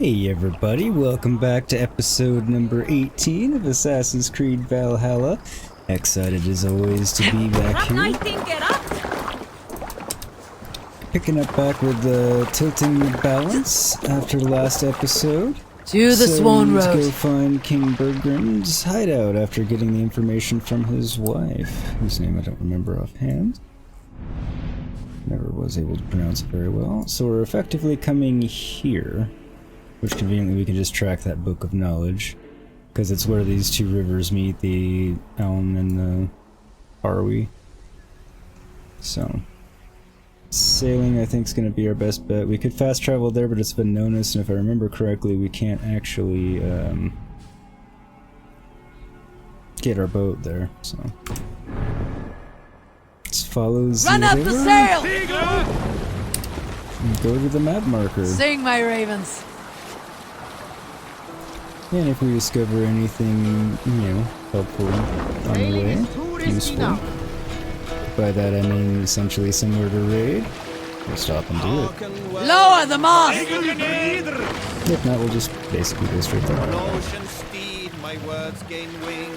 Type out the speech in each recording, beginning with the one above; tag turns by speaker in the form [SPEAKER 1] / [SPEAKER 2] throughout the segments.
[SPEAKER 1] Hey everybody, welcome back to episode number 18 of Assassin's Creed Valhalla. Excited as always to be back here. Picking up back with tilting the balance after the last episode.
[SPEAKER 2] To the Swan Road.
[SPEAKER 1] Go find King Burgred's hideout after getting the information from his wife, whose name I don't remember offhand. Never was able to pronounce it very well. So we're effectively coming here, which conveniently we can just track that book of knowledge, because it's where these two rivers meet, the Elm and the Arwe. So sailing, I think, is going to be our best bet. We could fast travel there, but it's Venonis, and if I remember correctly, we can't actually get our boat there. So let's follow the
[SPEAKER 2] Run up the sail!
[SPEAKER 1] And go to the map marker.
[SPEAKER 2] Sing, my ravens.
[SPEAKER 1] And if we discover anything, helpful on the way, useful. By that I mean essentially somewhere to raid, we'll stop and do it.
[SPEAKER 2] Lower the mast!
[SPEAKER 1] If not, we'll just basically go straight there.
[SPEAKER 3] Ocean speed, my words gain wings.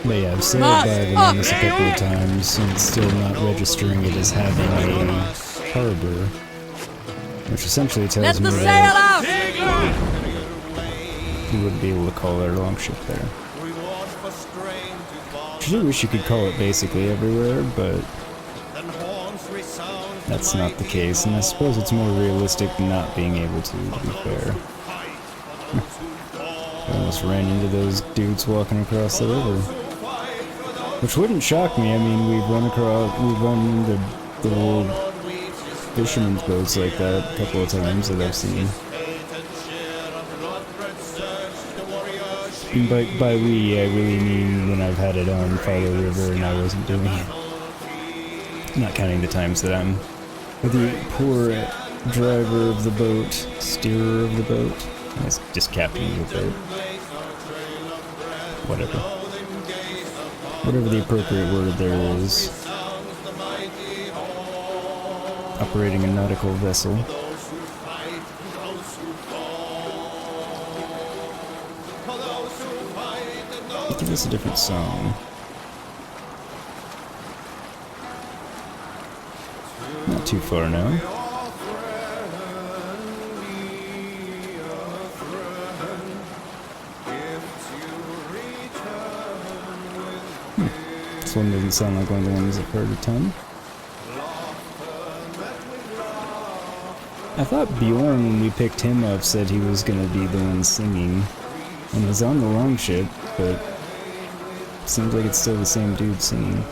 [SPEAKER 1] But yeah, I've sailed by Venonis a couple of times and still not registering it as having a harbor. Which essentially tells me that you wouldn't be able to call our longship there. I do wish you could call it basically everywhere, but that's not the case, and I suppose it's more realistic not being able to be fair. I almost ran into those dudes walking across the river. Which wouldn't shock me. I mean, we've run into the old fishermen's boats like that a couple of times that I've seen. And by we, I really mean when I've had it on Follow River and I wasn't doing it. Not counting the times that I'm the poor driver of the boat, steerer of the boat. It's just captain of the boat. Whatever. Whatever the appropriate word there is. Operating a nautical vessel. Give us a different song. Not too far now. This one doesn't sound like one of the ones I've heard a ton. I thought Bjorn, when we picked him up, said he was going to be the one singing. And he's on the longship, but it seems like it's still the same dude singing.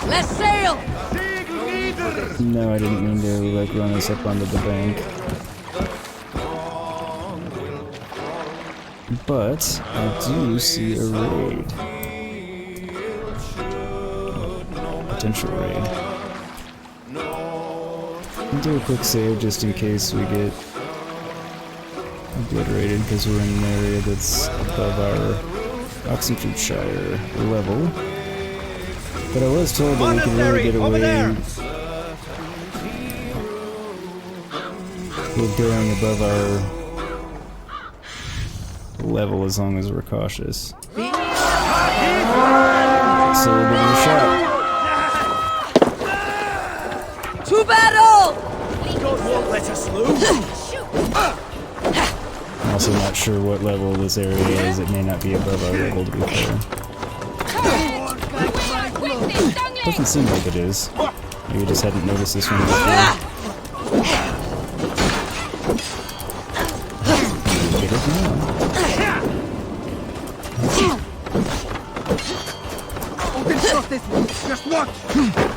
[SPEAKER 2] Let's sail!
[SPEAKER 1] No, I didn't mean to, run us up onto the bank. But I do see a raid. Potential raid. I'll do a quick save just in case we get obliterated because we're in an area that's above our Oxenfordscire level. But I was told that we could really get away with going above our level as long as we're cautious. So we'll give it a shot.
[SPEAKER 2] To battle!
[SPEAKER 3] God won't let us lose.
[SPEAKER 1] I'm also not sure what level this area is. It may not be above our level, to be fair. Doesn't seem like it is. Maybe we just hadn't noticed this one before. Get it now.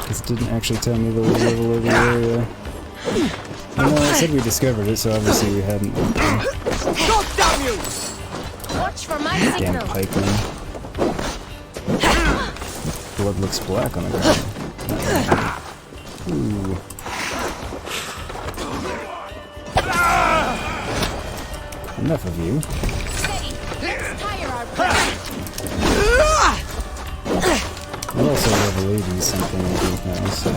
[SPEAKER 1] This didn't actually tell me the level of the area. No, I said we discovered it, so obviously we hadn't.
[SPEAKER 4] Watch for my
[SPEAKER 1] Damn
[SPEAKER 4] signal.
[SPEAKER 1] pikeman. Blood looks black on the ground. Ooh. Enough of you.
[SPEAKER 4] Steady. Let's tire our plane.
[SPEAKER 1] also level 80 something I think now, so...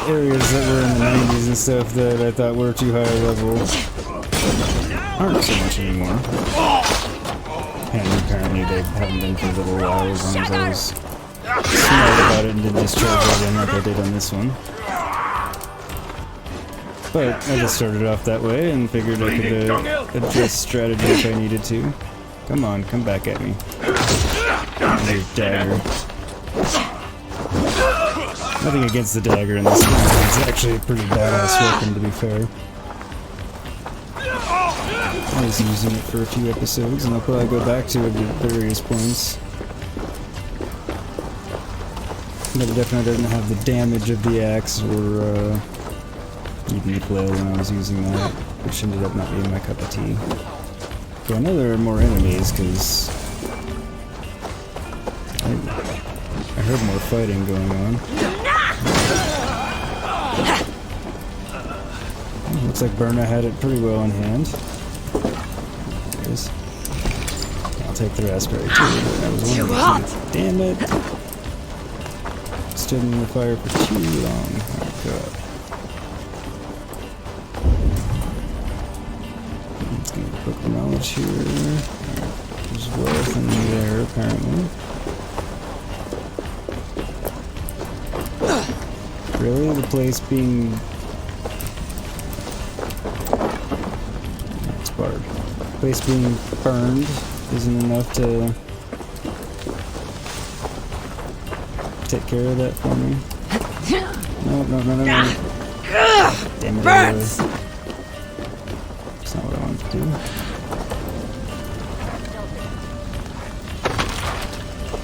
[SPEAKER 1] Areas that were in the 90s and stuff that I thought were too high a level aren't so much anymore. And apparently they haven't been for a little while, as long as I was smart about it and didn't just charge right in like I did on this one. But I just started off that way and figured I could adjust strategy if I needed to. Come on, come back at me. Your dagger. Nothing against the dagger in this game. It's actually a pretty badass weapon, to be fair. I was using it for a few episodes, and I'll probably go back to it at various points. But it definitely doesn't have the damage of the axe or even the flail when I was using that, which ended up not being my cup of tea. But I know there are more enemies, because I heard more fighting going on. Looks like Berna had it pretty well in hand. There it is. I'll take the raspberry too. I was wondering too. Damn it! Stood in the fire for too long. Oh god. Let's get a quick knowledge here. There's wealth in there apparently. Really? The place being... It's barred. The place being burned isn't enough to take care of that for me. No. Damn it.
[SPEAKER 2] Burns!
[SPEAKER 1] That's not what I wanted to do.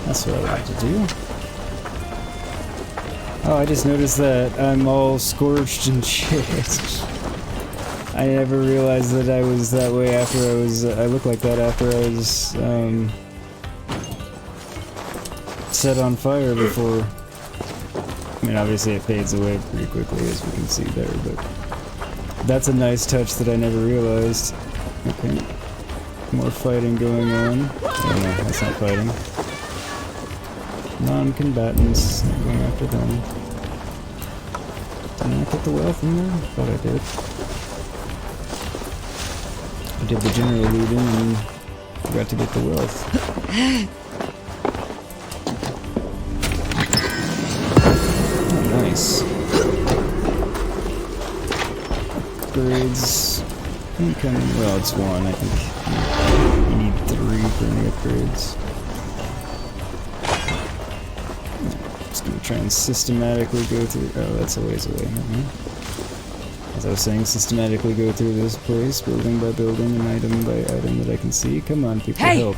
[SPEAKER 1] That's what I wanted to do. Oh, I just noticed that I'm all scorched and shit. I never realized that I was that way after I looked like that after I was, set on fire before. I mean, obviously it fades away pretty quickly, as we can see there, but that's a nice touch that I never realized. Okay. More fighting going on. Oh no, that's not fighting. Non-combatants, not going after them. Didn't I put the wealth in there? Thought I did. I did the general looting and forgot to get the wealth. Oh, nice. Upgrades. Incoming. Well, it's one, I think. You need 3 for any upgrades. Just gonna try and systematically go through. Oh, that's a ways away. As I was saying, systematically go through this place, building by building, and item by item that I can see. Come on, people, help!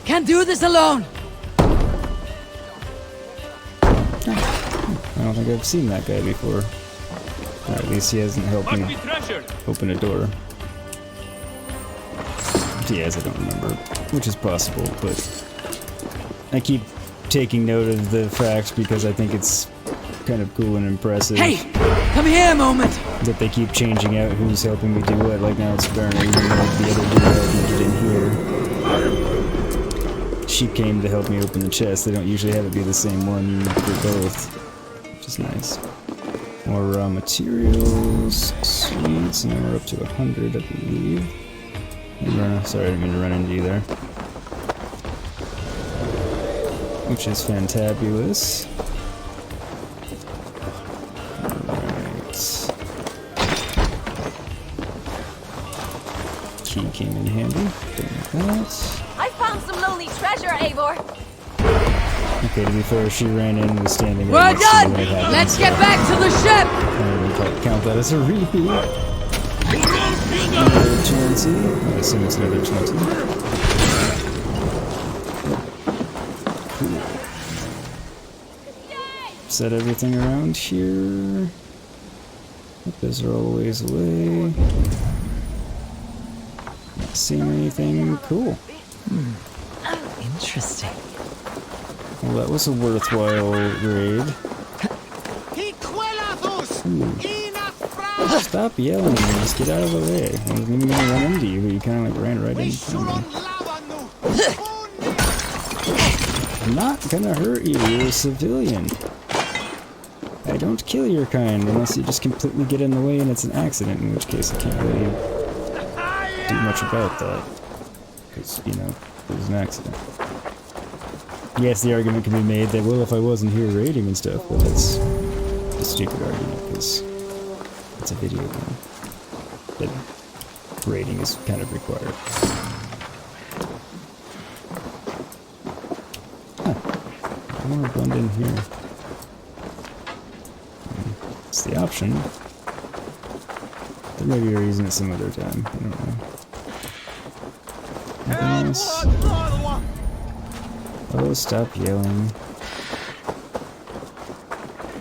[SPEAKER 2] Can't do this alone.
[SPEAKER 1] I don't think I've seen that guy before. Or at least he hasn't helped me open a door. If he has, I don't remember, which is possible, but I keep taking note of the fact because I think it's kind of cool and impressive.
[SPEAKER 2] Hey, come here a moment.
[SPEAKER 1] That they keep changing out who's helping me do what. Like now it's Berna, even though the other dude helped me get in here. She came to help me open the chest. They don't usually have it be the same one for both, which is nice. More raw materials. Sweet, so now we're up to 100, I believe. And sorry, I didn't mean to run into you there. Which is fantabulous. Alright. Key came in handy. Don't like that.
[SPEAKER 4] I found some lonely treasure, Eivor.
[SPEAKER 1] Okay, to be fair, she ran in and was standing
[SPEAKER 2] We're
[SPEAKER 1] right next to
[SPEAKER 2] done.
[SPEAKER 1] me when it happened,
[SPEAKER 2] Let's
[SPEAKER 1] so
[SPEAKER 2] get back to the ship.
[SPEAKER 1] I didn't quite count that as a repeat. Another 20. I assume it's another 20. Cool. Set everything around here. Those are all the ways away. Not seeing anything. Cool.
[SPEAKER 2] Interesting.
[SPEAKER 1] Well, that was a worthwhile raid. Ooh. Stop yelling, just get out of the way. I wasn't even gonna run into you, but you kinda like ran right in front of me. I'm not gonna hurt you, you're a civilian. I don't kill your kind unless you just completely get in the way and it's an accident, in which case I can't really do much about that. Because, you know, it was an accident. Yes, the argument can be made that, well, if I wasn't here raiding and stuff, but that's a stupid argument, because it's a video game. But raiding is kind of required. Huh. I want to blend in here. It's the option. There may be a reason at some other time. I don't know. Anything else? Oh, stop yelling.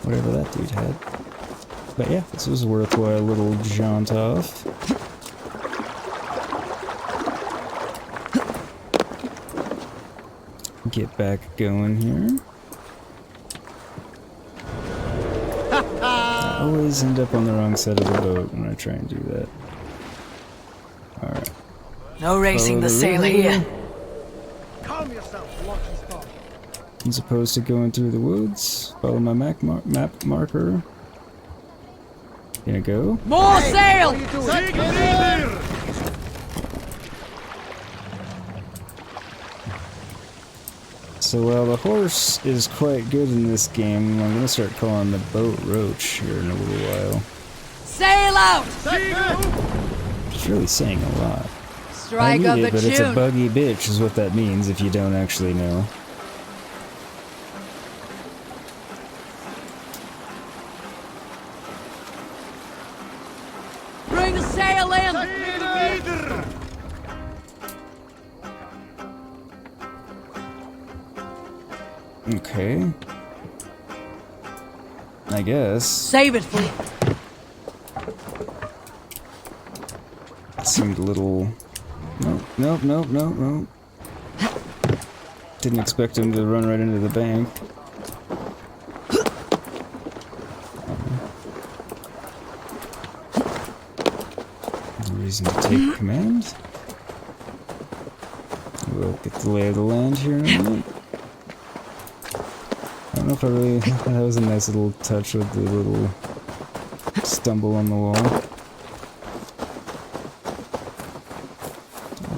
[SPEAKER 1] Whatever that dude had. But yeah, this was a worthwhile little jaunt off. Get back going here. I always end up on the wrong side of the boat when I try and do that. Alright.
[SPEAKER 2] No racing the sail here.
[SPEAKER 3] Calm yourself, watch and stop.
[SPEAKER 1] As opposed to going through the woods. Follow my map marker. Gonna go.
[SPEAKER 2] More sail!
[SPEAKER 1] So while the horse is quite good in this game, I'm gonna start calling the boat Roach here in a little while.
[SPEAKER 2] Sail out!
[SPEAKER 1] It's really saying a lot.
[SPEAKER 2] Strike
[SPEAKER 1] I
[SPEAKER 2] up
[SPEAKER 1] need
[SPEAKER 2] a
[SPEAKER 1] it, but it's a
[SPEAKER 2] tune.
[SPEAKER 1] buggy bitch is what that means if you don't actually know.
[SPEAKER 2] Bring the sail in!
[SPEAKER 1] Okay. I guess.
[SPEAKER 2] Save it for you.
[SPEAKER 1] It seemed a little... Nope. Didn't expect him to run right into the bank. No reason to take command. We'll get the lay of the land here in a minute. I don't know if I really... That was a nice little touch with the little stumble on the wall.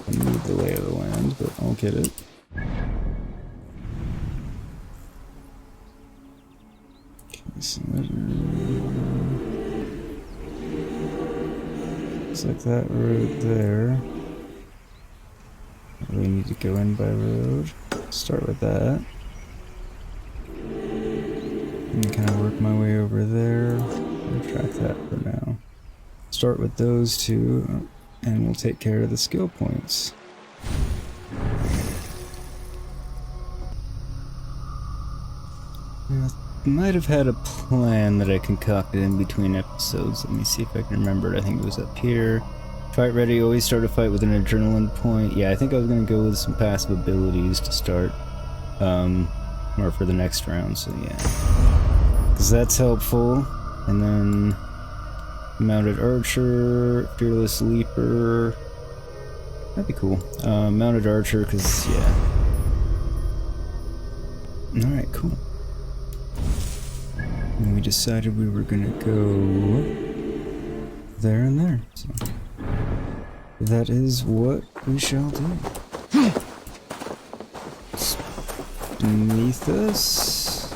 [SPEAKER 1] I need the lay of the land, but I'll get it. Okay, so looks like that road there. I really need to go in by road. Start with that. And kind of work my way over there. I'll track that for now. Start with those two, and we'll take care of the skill points. I might have had a plan that I concocted in between episodes. Let me see if I can remember it. I think it was up here. Fight ready, always start a fight with an adrenaline point. Yeah, I think I was going to go with some passive abilities to start. Or for the next round, so yeah. Because that's helpful. And then Mounted Archer, Fearless Leaper. That'd be cool. Mounted Archer, because, yeah. Alright, cool. And we decided we were gonna go there and there. So that is what we shall do. Beneath us.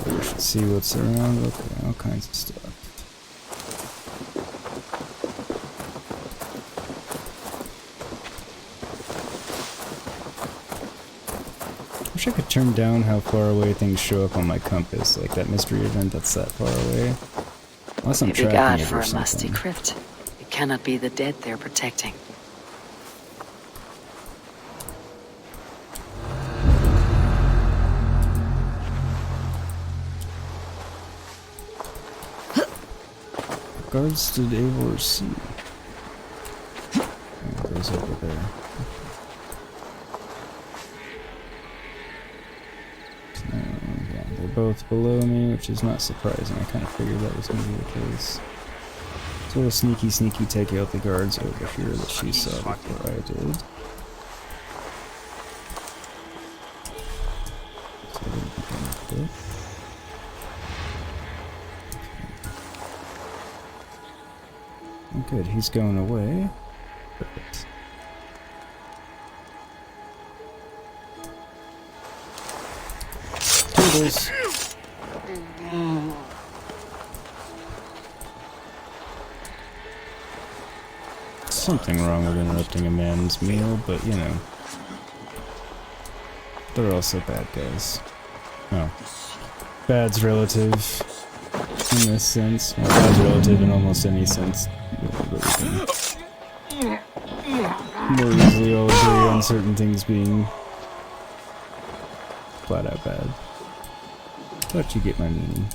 [SPEAKER 1] We should see what's around. Okay, all kinds of stuff. Wish I could turn down how far away things show up on my compass, like that mystery event that's that far away. Unless I'm
[SPEAKER 5] Maybe
[SPEAKER 1] tracking
[SPEAKER 5] God
[SPEAKER 1] it
[SPEAKER 5] for
[SPEAKER 1] or
[SPEAKER 5] a musty
[SPEAKER 1] something.
[SPEAKER 5] crypt. It cannot be the dead they're protecting.
[SPEAKER 1] Guards did Eivor see? Oh, it goes over there. So, yeah, they're both below me, which is not surprising. I kind of figured that was going to be the case. So we'll sneaky take out the guards over here that she saw before I did. So we'll begin with it. Oh, good, he's going away. Perfect. Toodles! Something wrong with interrupting a man's meal, but you know. They're also bad guys. Oh. Bad's relative in this sense. Well, bad's relative in almost any sense. More easily all agree on certain things being flat out bad. But you get my meaning.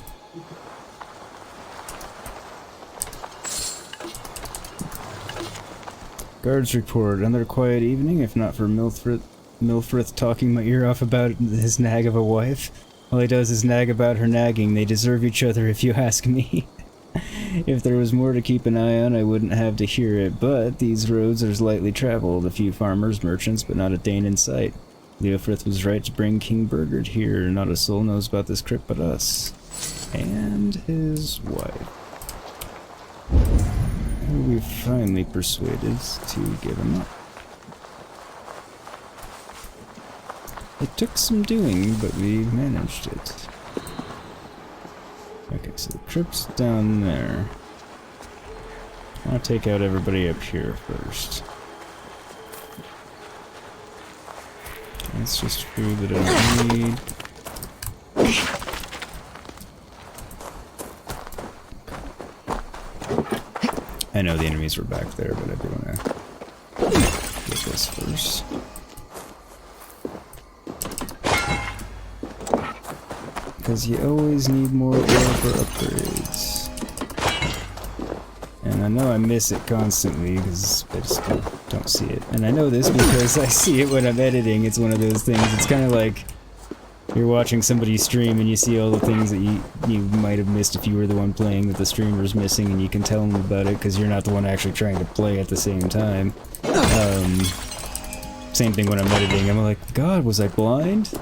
[SPEAKER 1] Guards report, another quiet evening, if not for Leofrith talking my ear off about his nag of a wife. All he does is nag about her nagging. They deserve each other if you ask me. If there was more to keep an eye on, I wouldn't have to hear it, but these roads are lightly traveled. A few farmers, merchants, but not a Dane in sight. Leofrith was right to bring King Burgred here. Not a soul knows about this crypt but us. And his wife. Who we finally persuaded to give him up. It took some doing, but we managed it. Okay, so the crypt's down there. I'll take out everybody up here first. It's just food that I don't need. I know the enemies were back there, but I do want to get this first. Because you always need more oil for upgrades. And I know I miss it constantly because I just don't see it. And I know this because I see it when I'm editing. It's one of those things. It's kind of like you're watching somebody stream and you see all the things that you might have missed if you were the one playing that the streamer's missing, and you can tell them about it because you're not the one actually trying to play at the same time. Same thing when I'm editing. I'm like, God, was I blind?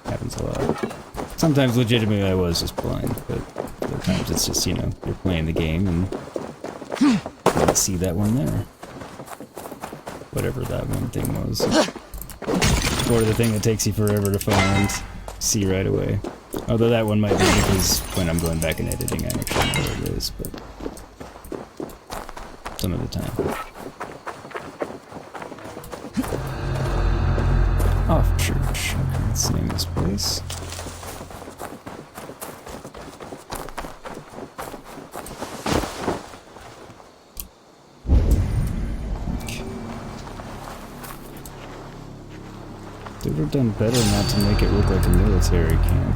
[SPEAKER 1] Happens a lot. Sometimes legitimately I was just blind, but other times it's just, you know, you're playing the game and you don't see that one there. Whatever that one thing was. Or the thing that takes you forever to find, see right away. Although that one might be because when I'm going back and editing I actually know what it is, but some of the time. Offchurch. Okay, let's name this place. They would have done better not to make it look like a military camp.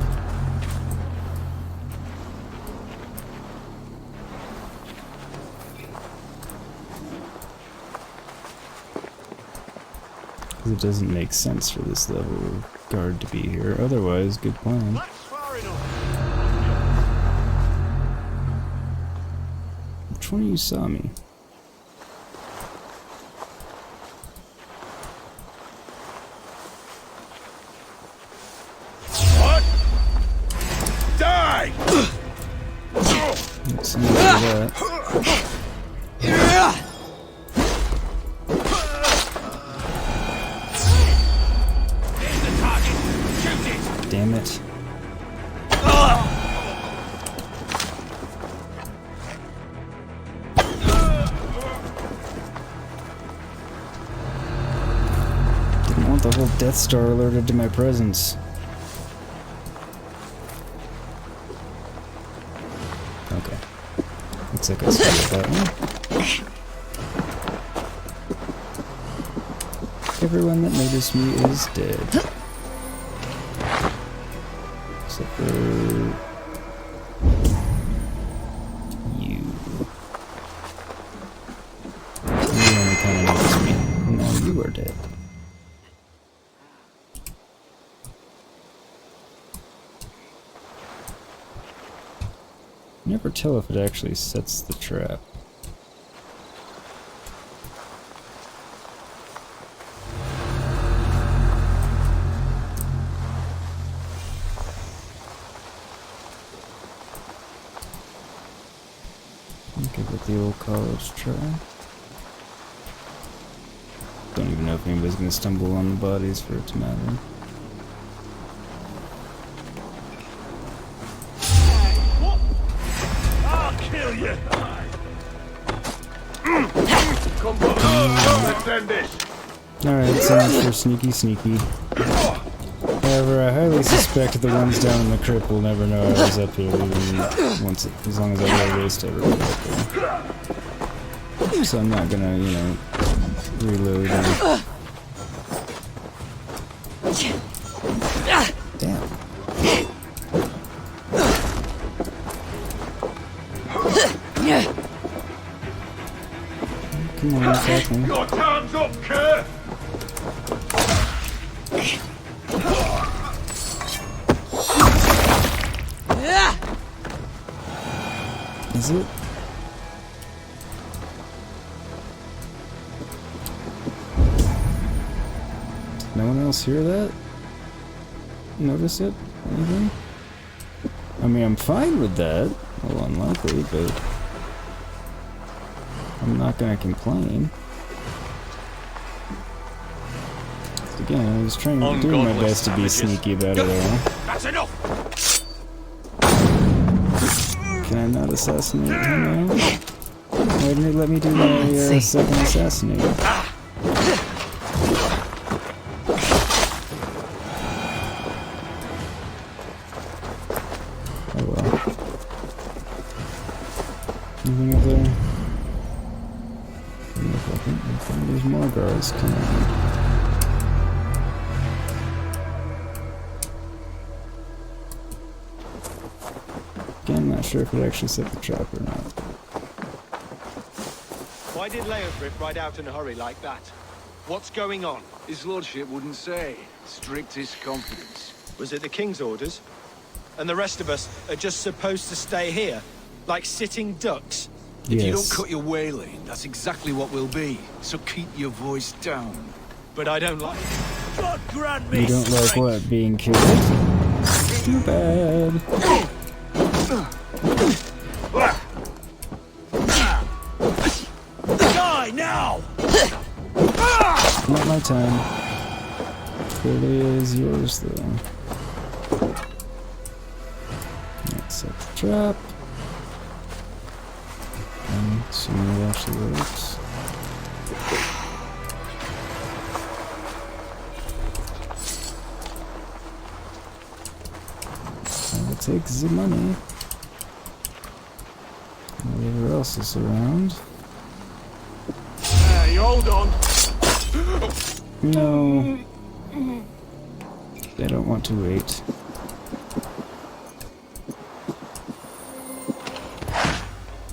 [SPEAKER 1] Because it doesn't make sense for this level of guard to be here. Otherwise, good plan. Which one of you saw me? Let's see that. Damn it. Didn't want the whole Death Star alerted to my presence. Okay. Looks like I screwed that one. Everyone that noticed me is dead. Except for you. You only kind of noticed me. Now you are dead. Never tell if it actually sets the trap. the old college try. Don't even know if anybody's gonna stumble on the bodies for it to matter.
[SPEAKER 3] What? I'll kill you! Come on, let's end this!
[SPEAKER 1] Alright, so much for sneaky. However, I highly suspect the ones down in the crypt will never know I was up here, even once as long as I erased everybody up there. So I'm not gonna, you know, reload and... Damn. Come on, attack me.
[SPEAKER 3] Your time's up, Kerr!
[SPEAKER 1] Is it? No one else hear that? Notice it? Anything? I mean, I'm fine with that. Well, unlikely, but I'm not gonna complain. Again, I was trying to do my best to be sneaky about it all.
[SPEAKER 3] That's enough!
[SPEAKER 1] Can I not assassinate him now? Why didn't it let me do my second assassinate? Oh well. Anything up there? I think there's more guards coming. I'm not sure if it actually set the trap or not.
[SPEAKER 3] Why did Leofrith ride out in a hurry like that? What's going on?
[SPEAKER 6] His lordship wouldn't say. Strictest confidence.
[SPEAKER 3] Was it the king's orders? And the rest of us are just supposed to stay here? Like sitting ducks?
[SPEAKER 6] If you don't cut your wailing, that's exactly what we'll be. So keep your voice down.
[SPEAKER 3] But I don't like it. God grant me
[SPEAKER 1] You don't like what? Being killed? Too bad.
[SPEAKER 3] Die now!
[SPEAKER 1] Not my time. Clearly is yours though. Let's set the trap. And assuming it actually works. I will take the money. Whatever else is around.
[SPEAKER 3] You hold on.
[SPEAKER 1] No. They don't want to wait.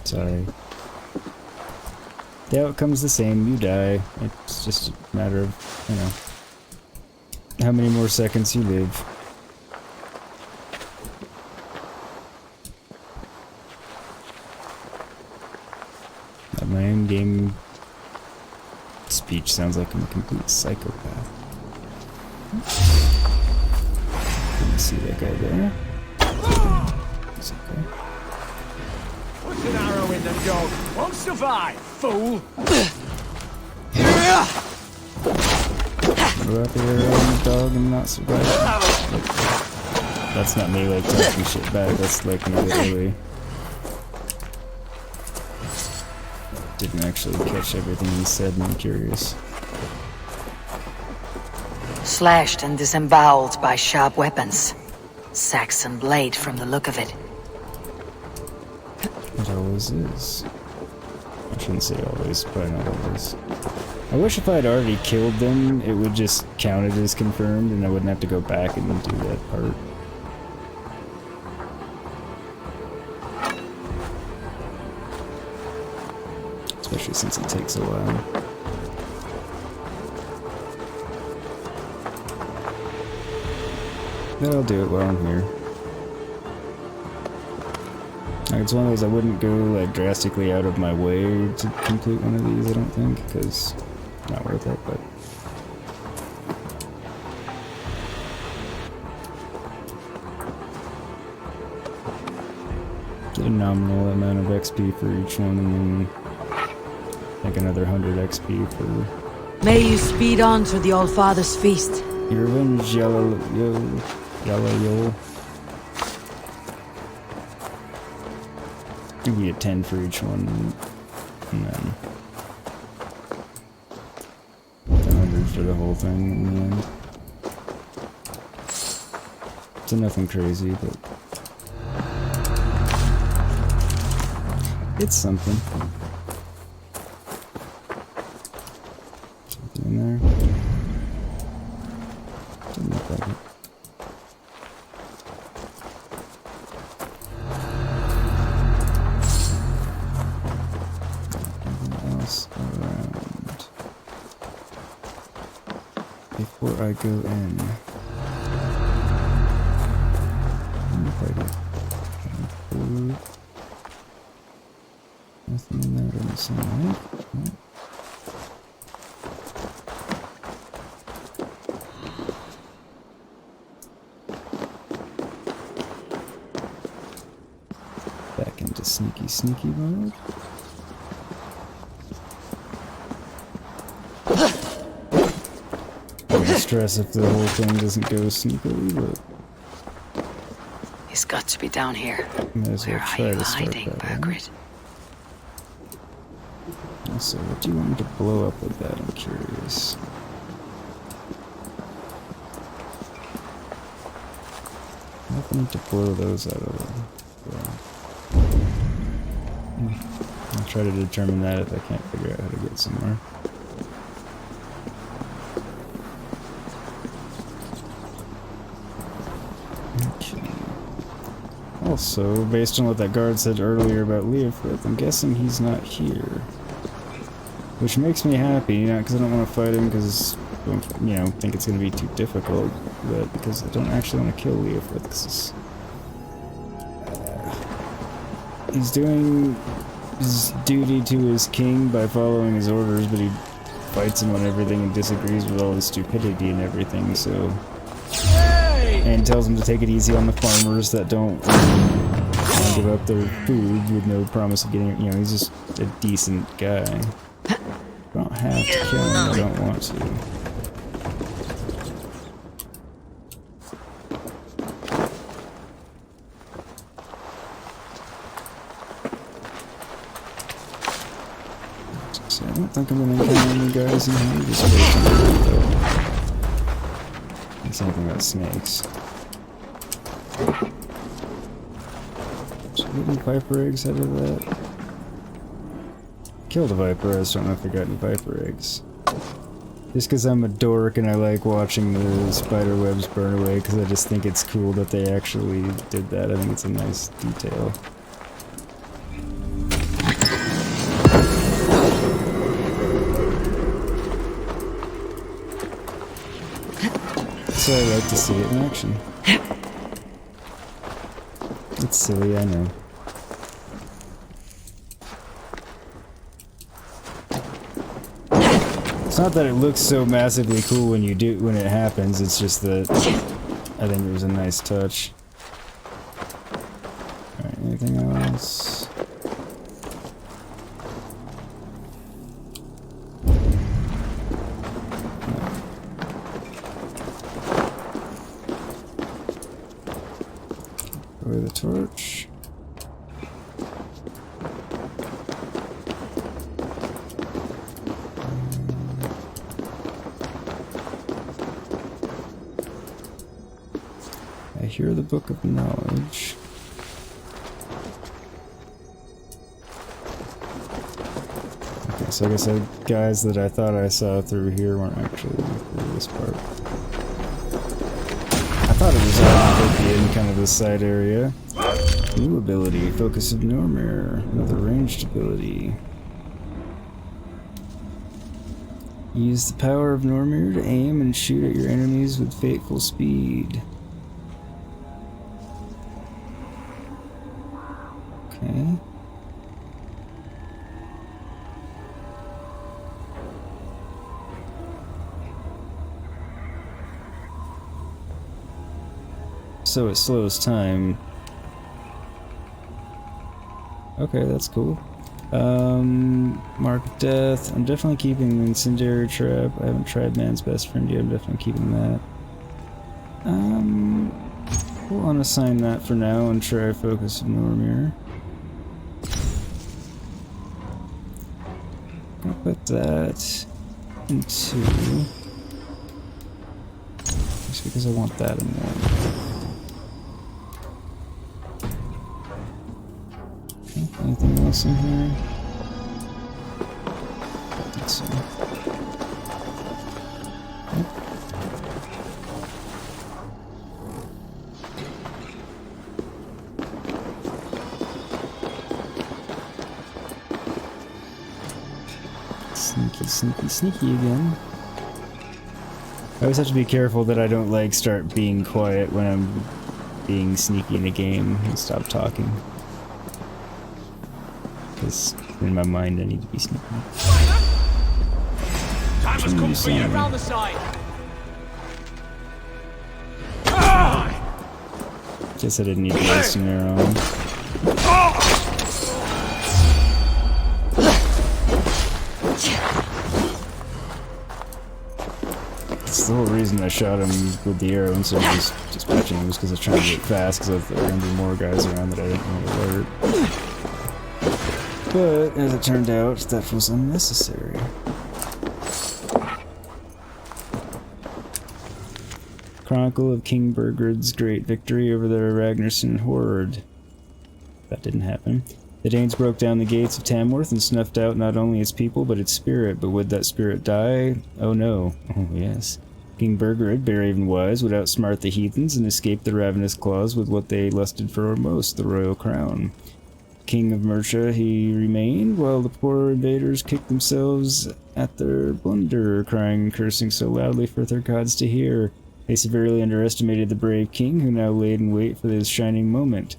[SPEAKER 1] Sorry. The outcome's the same, you die. It's just a matter of, you know, how many more seconds you live. My in-game speech sounds like I'm a complete psychopath. Didn't see that guy there. It's okay.
[SPEAKER 3] Put an arrow in the dog. Won't survive, fool!
[SPEAKER 1] Wrap your arrow in the dog and not survive. That's not me like talking shit back, that's like me literally. Didn't actually catch everything he said, and I'm curious.
[SPEAKER 5] Slashed and disemboweled by sharp weapons. Saxon blade from the look of it.
[SPEAKER 1] It always is. I shouldn't say always, probably not always. I wish if I'd already killed them, it would just count it as confirmed, and I wouldn't have to go back and do that part. Especially since it takes a while. But I'll do it while I'm here. Like, it's one of those I wouldn't go like drastically out of my way to complete one of these, I don't think, because it's not worth it, but... Get a nominal amount of XP for each one, and then like another 100 XP for
[SPEAKER 2] May you speed on to the Allfather's feast.
[SPEAKER 1] your revenge, Yellow Yo. You get 10 for each one, and then 100 for the whole thing in the end. So nothing crazy, but it's something. Something in there. Doesn't look like it. Nothing else around. Before I go in. Food. Nothing in there doesn't seem like. No. Back into sneaky mode. I'm gonna stress if the whole thing doesn't go sneakily, but
[SPEAKER 5] He's got to be down here.
[SPEAKER 1] might as well
[SPEAKER 5] Where are
[SPEAKER 1] try
[SPEAKER 5] you
[SPEAKER 1] to start
[SPEAKER 5] hiding,
[SPEAKER 1] that way.
[SPEAKER 5] Burgred?
[SPEAKER 1] So what do you want me to blow up with that? I'm curious. Nothing to blow those out of there. I'll try to determine that if I can't figure out how to get somewhere. Okay. Also, based on what that guard said earlier about Leofrith, I'm guessing he's not here. Which makes me happy, not because I don't want to fight him, because I don't, think it's going to be too difficult, but because I don't actually want to kill Leofrith, because he's doing his duty to his king by following his orders, but he fights him on everything and disagrees with all his stupidity and everything, so... And tells him to take it easy on the farmers that don't give up their food with no promise of getting it. He's just a decent guy. I don't have to kill him, I don't want to. So I don't think I'm gonna encounter any guys in here, just based on the info. And something about snakes. So getting viper eggs out of that. Killed a viper, I just don't know if I got any viper eggs. Just because I'm a dork and I like watching the spider webs burn away, because I just think it's cool that they actually did that. I think it's a nice detail. So I like to see it in action. It's silly, I know. It's not that it looks so massively cool when it happens, it's just that I think it was a nice touch. Alright, anything else? Throw the torch. I hear the Book of Knowledge. Okay, so I guess the guys that I thought I saw through here weren't actually through this part. I thought it was all in kind of the side area. New ability, Focus of Normir. Another ranged ability. Use the power of Normir to aim and shoot at your enemies with fateful speed. Okay. So it slows time. Okay, that's cool. Mark of Death. I'm definitely keeping the Incendiary Trap. I haven't tried Man's Best Friend yet. I'm definitely keeping that. We'll unassign that for now and try Focus of Normir. I'll put that into... just because I want that in there. Okay, anything else in here? I think so. Sneaky again. I always have to be careful that I don't like start being quiet when I'm being sneaky in a game and stop talking. Because in my mind I need to be sneaky.
[SPEAKER 3] Time has come for you around the side.
[SPEAKER 1] Guess I didn't need to waste an arrow on. The whole reason I shot him with the arrow instead of just patching him was because I was trying to get fast, because there were going to be more guys around that I didn't want to alert. But, as it turned out, that was unnecessary. Chronicle of King Burgred's great victory over the Ragnarsson horde. That didn't happen. The Danes broke down the gates of Tamworth and snuffed out not only its people, but its spirit. But would that spirit die? Oh no. Oh yes. King Burgred, brave and wise, would outsmart the heathens and escape the ravenous claws with what they lusted for most, the royal crown. King of Mercia he remained, while the poor invaders kicked themselves at their blunder, crying and cursing so loudly for their gods to hear. They severely underestimated the brave king, who now laid in wait for his shining moment,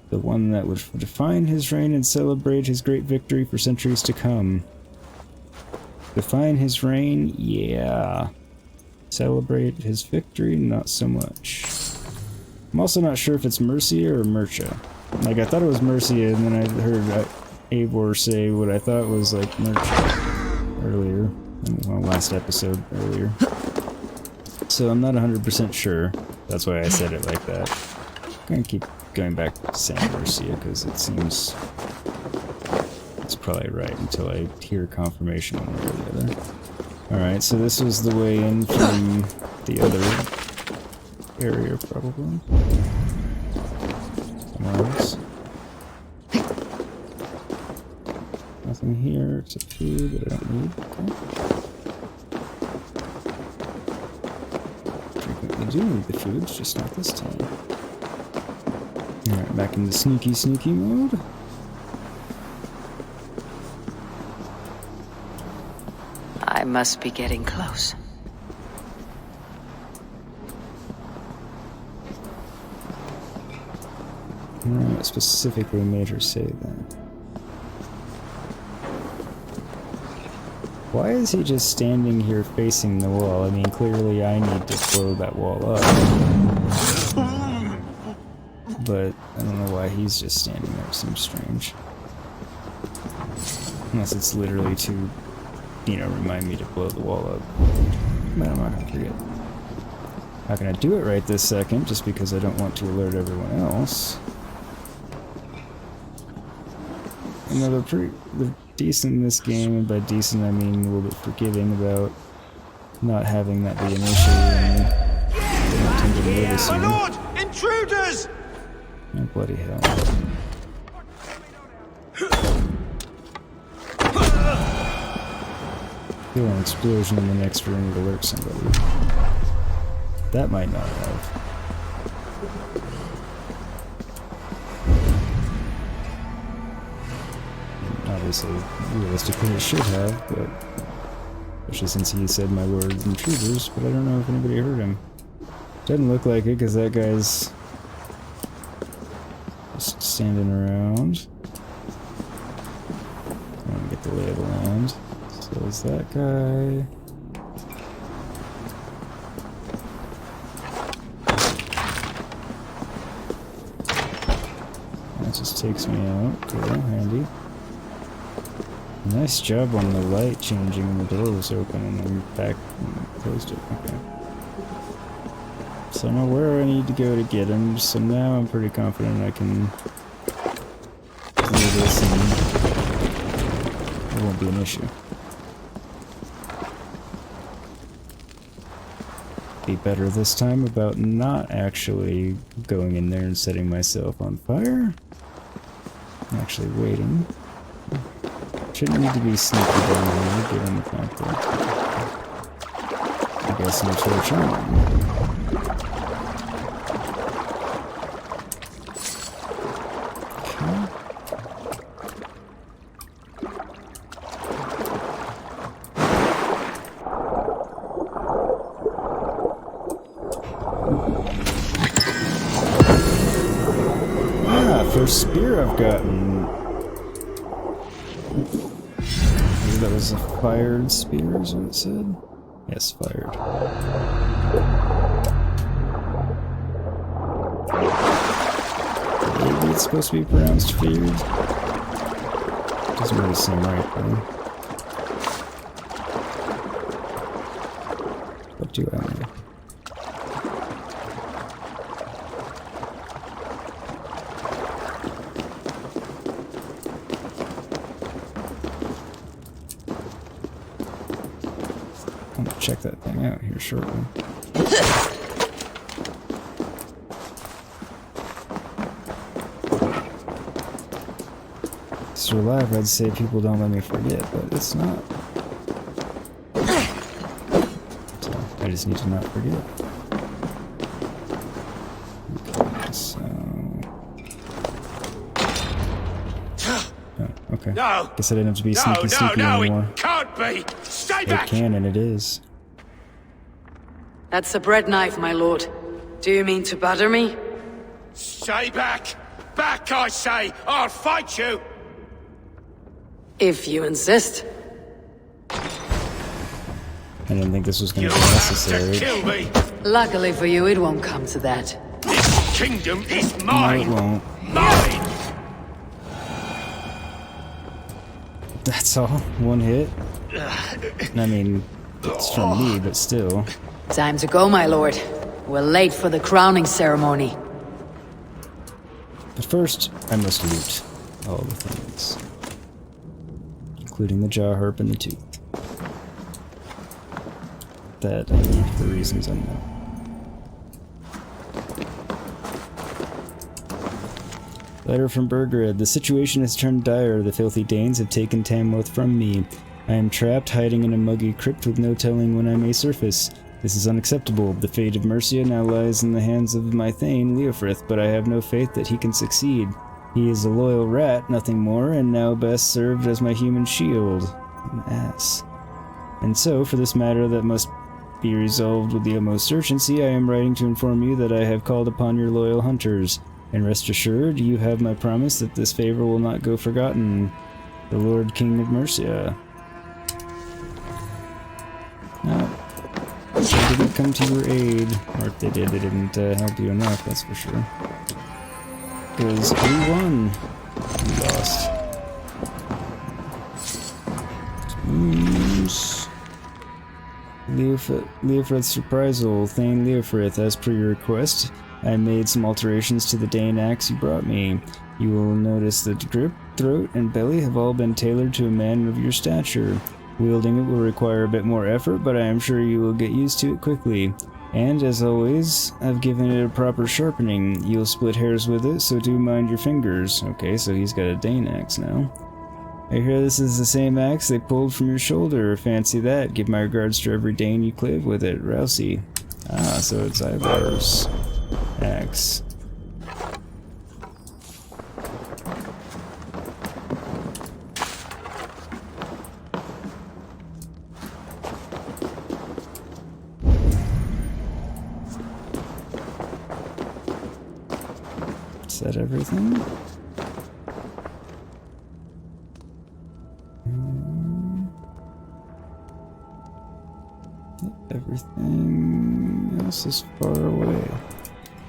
[SPEAKER 1] the one that would define his reign and celebrate his great victory for centuries to come. Define his reign? Yeah. Celebrate his victory? Not so much. I'm also not sure if it's Mercia or Mercia. Like, I thought it was Mercia, and then I heard Eivor say what I thought was, like, Mercia earlier. Well, last episode earlier. So I'm not 100% sure. That's why I said it like that. I'm gonna keep going back to saying Mercia, because it seems it's probably right until I hear confirmation one way or the other. Alright, so this was the way in from the other area, probably. Somewhere else. Nothing here except food that I don't need. Okay. I do need the food, just not this time. Alright, back into sneaky mode.
[SPEAKER 5] I must be getting close.
[SPEAKER 1] What specifically made her say that? Why is he just standing here facing the wall? I mean, clearly I need to blow that wall up. But I don't know why he's just standing there. It seems strange. Unless it's literally to, you know, remind me to blow the wall up. But I'm not gonna forget. Not gonna do it right this second, just because I don't want to alert everyone else. You know, they're decent in this game, and by decent I mean a little bit forgiving about not having that be an issue, and they don't tend to notice you.
[SPEAKER 3] My lord! Intruders!
[SPEAKER 1] Oh, bloody hell. Feel an explosion in the next room would alert somebody. That might not have. Obviously, realistically it should have, but especially since he said my word intruders, but I don't know if anybody heard him. Doesn't look like it, because that guy's just standing around. I want to get the lay of the land. So is that guy. Let's just takes me out. Cool, handy. Nice job on the light changing when the door was open and then back and closed it. Okay. So I know where I need to go to get him, so now I'm pretty confident I can do this and it won't be an issue. Be better this time about not actually going in there and setting myself on fire. I'm actually waiting. Shouldn't need to be sneaky down there, given the fact that I guess I'm so charming. First spear I've gotten. Maybe that was a fired spear, is what it said? Yes, fired. Maybe it's supposed to be pronounced feared. Doesn't really seem right, though. What do I know? Check that thing out here shortly. If you're alive, I'd say people don't let me forget, but it's not. So I just need to not forget. Okay, so... Oh, okay.
[SPEAKER 3] No!
[SPEAKER 1] Guess I didn't have to be sneaky anymore.
[SPEAKER 3] It can't be! Stay back!
[SPEAKER 1] It can, and it is.
[SPEAKER 5] That's a bread knife, my lord. Do you mean to batter me?
[SPEAKER 3] Stay back! Back, I say! I'll fight you!
[SPEAKER 5] If you insist.
[SPEAKER 1] I didn't think this was going
[SPEAKER 3] You
[SPEAKER 1] to be
[SPEAKER 3] have
[SPEAKER 1] necessary.
[SPEAKER 3] to kill me!
[SPEAKER 5] Luckily for you, it won't come to that.
[SPEAKER 3] This kingdom is
[SPEAKER 1] No,
[SPEAKER 3] mine!
[SPEAKER 1] it won't.
[SPEAKER 3] Mine!
[SPEAKER 1] That's all. One hit. I mean, it's from me, but still.
[SPEAKER 5] Time to go, my lord. We're late for the crowning ceremony.
[SPEAKER 1] But first, I must loot all the things. Including the jaw harp and the tooth. That I need for reasons unknown. Letter from Burgred. The situation has turned dire. The filthy Danes have taken Tamworth from me. I am trapped, hiding in a muggy crypt with no telling when I may surface. This is unacceptable. The fate of Mercia now lies in the hands of my thane, Leofrith, but I have no faith that he can succeed. He is a loyal rat, nothing more, and now best served as my human shield. An ass. And so, for this matter that must be resolved with the utmost urgency, I am writing to inform you that I have called upon your loyal hunters. And rest assured, you have my promise that this favor will not go forgotten. The Lord King of Mercia. No. They didn't come to your aid. Or if they did, they didn't help you enough, that's for sure. Because we won. We lost. Leofrith's reprisal. Thane Leofrith, as per your request, I made some alterations to the Dane axe you brought me. You will notice that the grip, throat, and belly have all been tailored to a man of your stature. Wielding it will require a bit more effort, but I am sure you will get used to it quickly. And, as always, I've given it a proper sharpening. You'll split hairs with it, so do mind your fingers. Okay, so he's got a Dane axe now. I hear this is the same axe they pulled from your shoulder. Fancy that. Give my regards to every Dane you clave with it. Rousey. Ah, so it's Ivar's axe. Is that everything? Everything else is far away.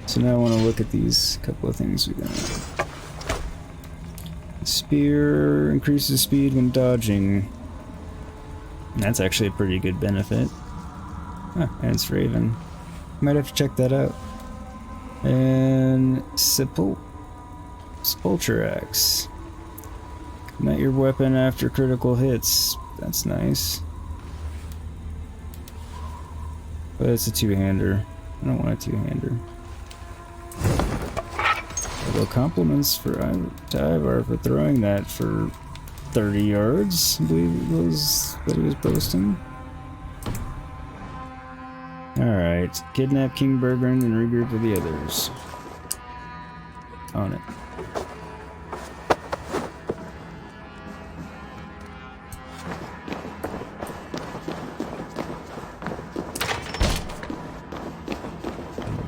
[SPEAKER 1] So now I want to look at these couple of things we got. Spear increases speed when dodging. That's actually a pretty good benefit. Huh, and it's Raven. Might have to check that out. And Sepulture Axe. Ignite your weapon after critical hits. That's nice. But it's a two-hander. I don't want a two-hander. Although compliments to Ivarr for throwing that for 30 yards, I believe it was that he was boasting. Alright, kidnap King Burgred and regroup with the others. On it.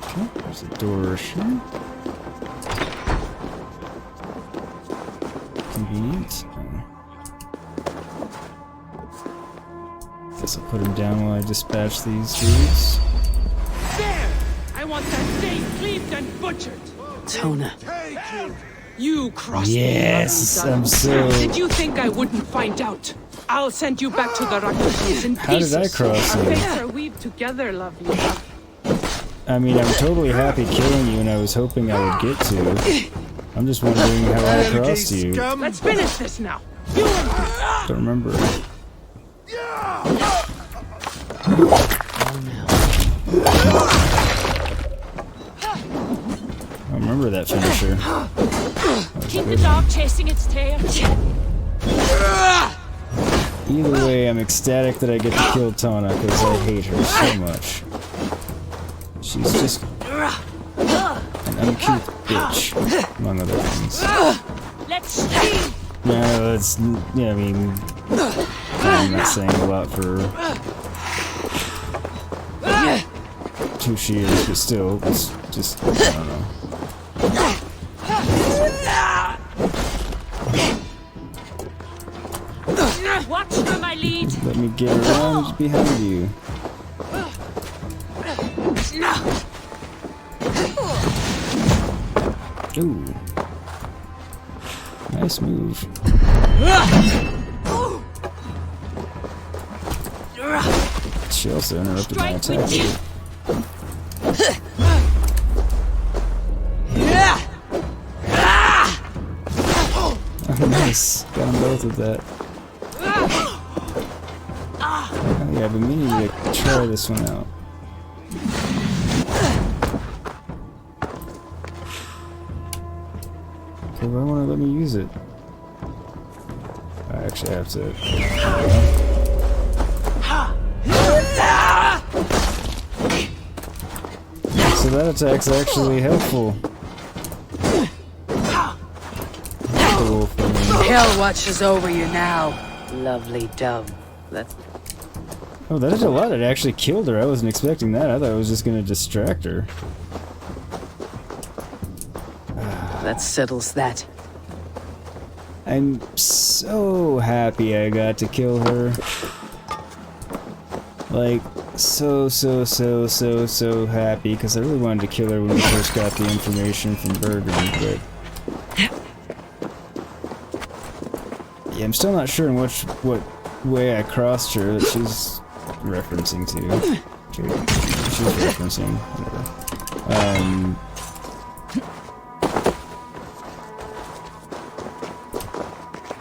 [SPEAKER 1] Okay, there's a door here. Convenient. Guess I'll put him down while I dispatch these dudes.
[SPEAKER 7] There! I want that thing cleaved and butchered!
[SPEAKER 5] Tonna.
[SPEAKER 7] You crossed
[SPEAKER 1] Yes,
[SPEAKER 7] me.
[SPEAKER 1] I'm so...
[SPEAKER 7] Did you think I wouldn't find out? I'll send you back to the Rakutans in
[SPEAKER 1] How did I cross
[SPEAKER 7] Our
[SPEAKER 1] you?
[SPEAKER 7] fates are weaved together, lovely.
[SPEAKER 1] I mean, I'm totally happy killing you, and I was hoping I would get to. I'm just wondering how I crossed you.
[SPEAKER 7] Let's finish this now. You and me.
[SPEAKER 1] Don't remember. I remember that finisher.
[SPEAKER 7] Keep the dog chasing its tail.
[SPEAKER 1] Either way, I'm ecstatic that I get to kill Tonna, because I hate her so much. She's just an uncouth bitch, among other things.
[SPEAKER 7] Let's see.
[SPEAKER 1] No, it's... yeah, I mean... I'm not saying a lot for... who she is, but still, it's just... I don't know.
[SPEAKER 7] Watch for my lead.
[SPEAKER 1] Let me get around behind you. Ooh. Nice move. She also interrupted my attack. Oh, nice. Got them both with that. Oh, yeah, I've been meaning to try this one out. Okay, why won't it let me use it? I actually have to. So that attack's actually helpful.
[SPEAKER 5] Hell watches over you now, lovely dove. That's
[SPEAKER 1] Oh, that did a lot. It actually killed her. I wasn't expecting that. I thought it was just gonna distract her.
[SPEAKER 5] that settles that.
[SPEAKER 1] I'm so happy I got to kill her. Like, so happy, because I really wanted to kill her when we first got the information from Burgred, but... yeah, I'm still not sure in what way I crossed her that she's referencing to. She's referencing, whatever.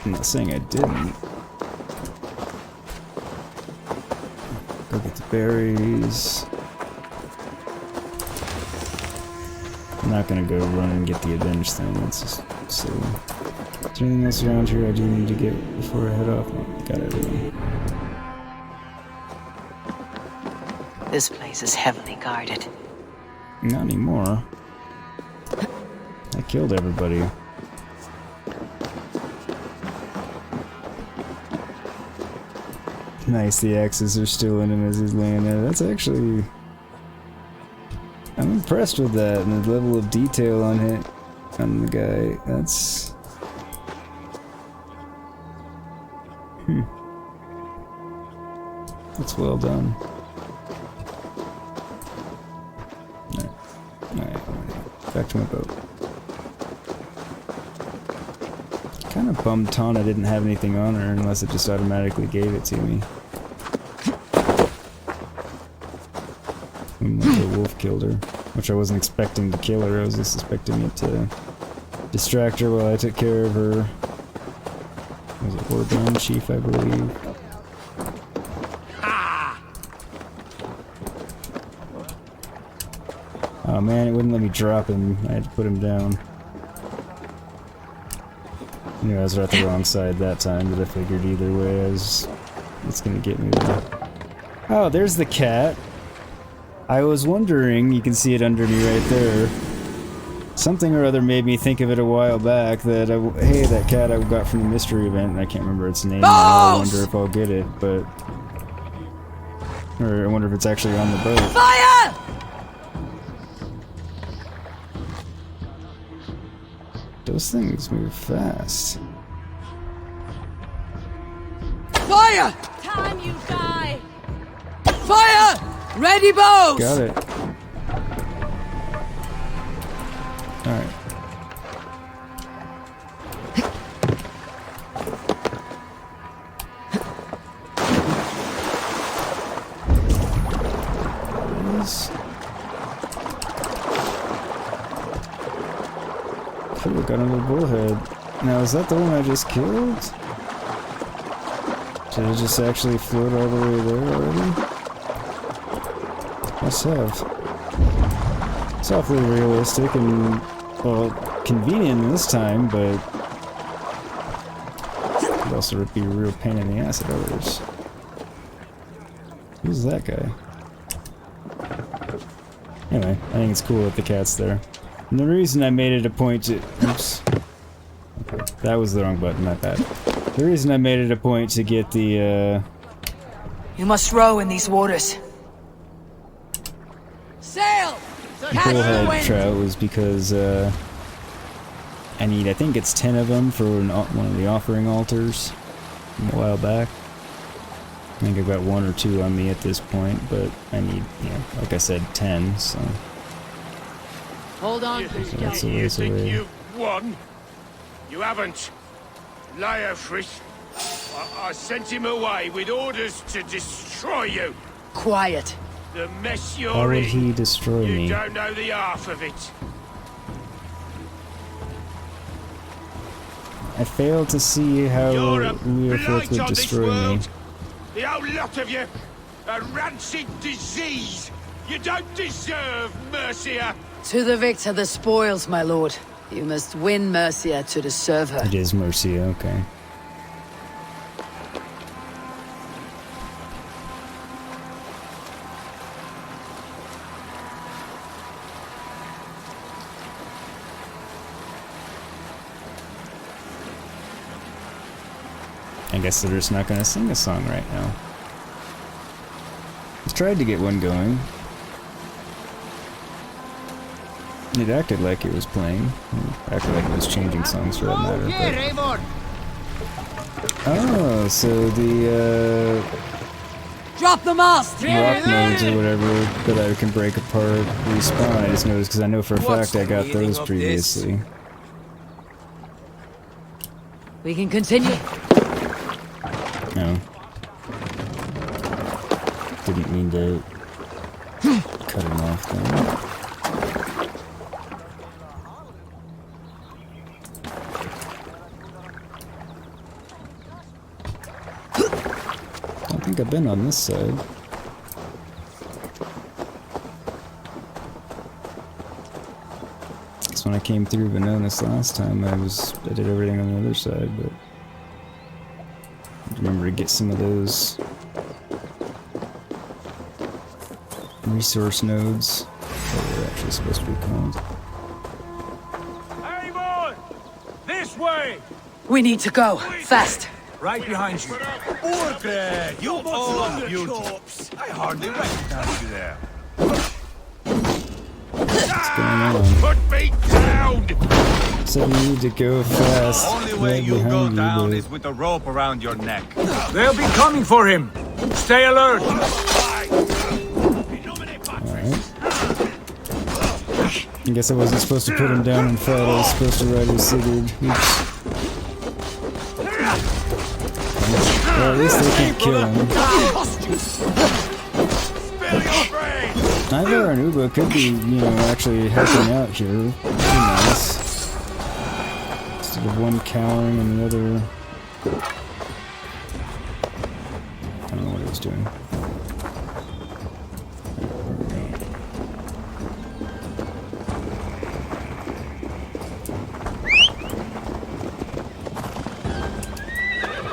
[SPEAKER 1] I'm not saying I didn't. Go get the berries. I'm not gonna go run and get the avenge thing, that's just silly. Is there anything else around here I do need to get before I head off? Oh, got everything.
[SPEAKER 5] This place is heavily guarded.
[SPEAKER 1] Not anymore. I killed everybody. Nice, the axes are still in him as he's laying there. That's actually... I'm impressed with that, and the level of detail on it, on the guy. That's... That's well done. Alright, back to my boat. Kind of bummed Tonna didn't have anything on her unless it just automatically gave it to me. When the wolf killed her, which I wasn't expecting to kill her. I was just expecting it to distract her while I took care of her. Was it Warband Chief, I believe? Oh man, it wouldn't let me drop him. I had to put him down. I knew I was at the wrong side that time, but I figured either way it's gonna get me there. Oh, there's the cat. I was wondering, you can see it under me right there. Something or other made me think of it a while back that, hey, that cat I got from the mystery event, and I can't remember its name now. I wonder if I'll get it, but... Or I wonder if it's actually on the boat.
[SPEAKER 2] Fire!
[SPEAKER 1] Those things move fast.
[SPEAKER 2] Fire!
[SPEAKER 4] Time you die!
[SPEAKER 2] Fire! Ready, bows!
[SPEAKER 1] Got it. Alright. Cool, got another bullhead. Now, is that the one I just killed? Did it just actually float all the way there already? Must have. It's awfully realistic and, well, convenient this time, but it could also be a real pain in the ass at others. Who's that guy? Anyway, I think it's cool that the cat's there. And the reason I made it a point to... Oops. Okay, that was the wrong button, my bad. The reason I made it a point to get the,
[SPEAKER 5] You must row in these waters.
[SPEAKER 2] Sail! Catch the
[SPEAKER 1] bullhead
[SPEAKER 2] wind!
[SPEAKER 1] trout was because, I need, I think it's 10 of them for one of the offering altars from a while back. I think I've got 1 or 2 on me at this point, but I need, yeah, like I said, 10, so...
[SPEAKER 2] Hold on,
[SPEAKER 1] So that's a
[SPEAKER 8] You
[SPEAKER 1] ways
[SPEAKER 8] think
[SPEAKER 1] away.
[SPEAKER 8] you've won? You haven't. Leofrith. I sent him away with orders to destroy you.
[SPEAKER 5] Quiet.
[SPEAKER 8] The mess you're
[SPEAKER 1] Why would
[SPEAKER 8] in.
[SPEAKER 1] he destroy
[SPEAKER 8] You
[SPEAKER 1] me?
[SPEAKER 8] don't know the half of it.
[SPEAKER 1] I failed to see how
[SPEAKER 8] You're a
[SPEAKER 1] Leofrith
[SPEAKER 8] blight
[SPEAKER 1] would
[SPEAKER 8] on this
[SPEAKER 1] destroy me.
[SPEAKER 8] world. The whole lot of you. A rancid disease. You don't deserve Mercia.
[SPEAKER 2] To the victor the spoils, my lord. You must win Mercia to deserve her.
[SPEAKER 1] It is Mercia, okay. I guess they're just not gonna sing a song right now. I tried to get one going. It acted like it was playing. It acted like it was changing songs for that matter. But... Oh, so the
[SPEAKER 2] Drop the mast!
[SPEAKER 1] rock nodes or whatever that I can break apart respawn. I just noticed because I know for a fact I got those previously.
[SPEAKER 2] We can continue.
[SPEAKER 1] No. Didn't mean to cut him off there. I think I've been on this side. Because when I came through Venonis last time, I did everything on the other side, but I remember to get some of those resource nodes that were actually supposed to be called.
[SPEAKER 8] Eivor! This way!
[SPEAKER 2] We need to go. Fast.
[SPEAKER 6] Right behind you. Burgred, you old beauty. I hardly recognize you there.
[SPEAKER 1] What's going on?
[SPEAKER 8] Put me down!
[SPEAKER 1] Said you need to go fast.
[SPEAKER 9] Only way
[SPEAKER 1] right
[SPEAKER 9] you'll go
[SPEAKER 1] behind you,
[SPEAKER 9] down
[SPEAKER 1] but-
[SPEAKER 9] is with a rope around your neck.
[SPEAKER 6] They'll be coming for him. Stay alert.
[SPEAKER 1] Alright. I guess I wasn't supposed to put him down and fight. I was supposed to ride his sigurd. Oops. Well, at least they can't kill him. Ivarr and Uba could be, actually helping out here. That'd be nice. Instead of one cowering and the other... I don't know what he was doing.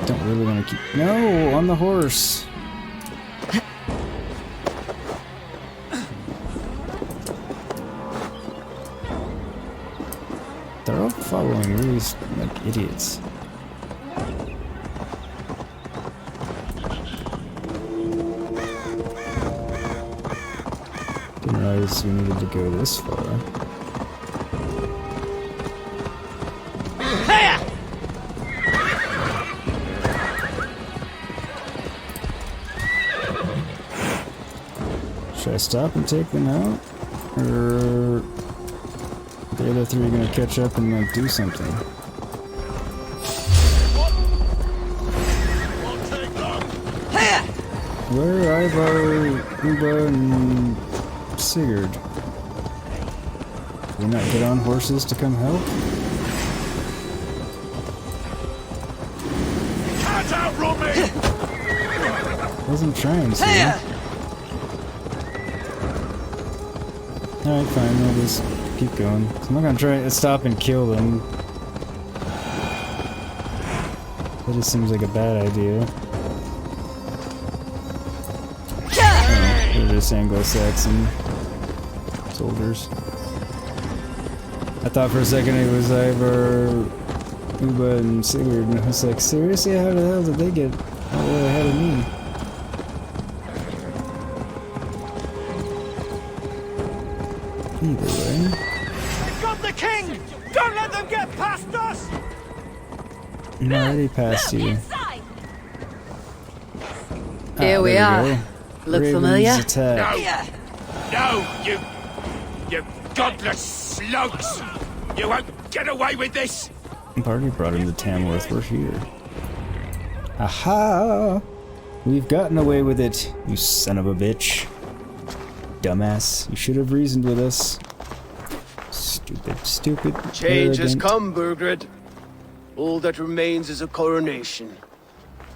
[SPEAKER 1] Don't really want to keep... No! On the horse! They're all following really like idiots. Didn't realize we needed to go this far. Should I stop and take them out? Or the other three are gonna catch up and like do something? Where are Ivarr, Uba, and Sigurd? Did we not get on horses to come help?
[SPEAKER 6] Can't outrun me!
[SPEAKER 1] Wasn't trying to. Alright, fine, we'll just keep going. So I'm not gonna try to stop and kill them. That just seems like a bad idea. Oh, they're just Anglo-Saxon soldiers. I thought for a second it was Ivarr, Uba, and Sigurd, and I was like, seriously? How the hell did they get all the way ahead of me? Either way.
[SPEAKER 3] Got the king! Don't let them get past us!
[SPEAKER 1] I'm already past you.
[SPEAKER 2] Here we are.
[SPEAKER 1] Go.
[SPEAKER 2] Look
[SPEAKER 1] Raven's
[SPEAKER 2] familiar?
[SPEAKER 1] attack.
[SPEAKER 8] No, you godless slugs! You won't get away with this!
[SPEAKER 1] I've already brought him to Tamworth. We're here. Aha! We've gotten away with it, you son of a bitch. Dumbass. You should have reasoned with us. Stupid.
[SPEAKER 9] Change has
[SPEAKER 1] arrogant.
[SPEAKER 9] come, Burgred. All that remains is a coronation.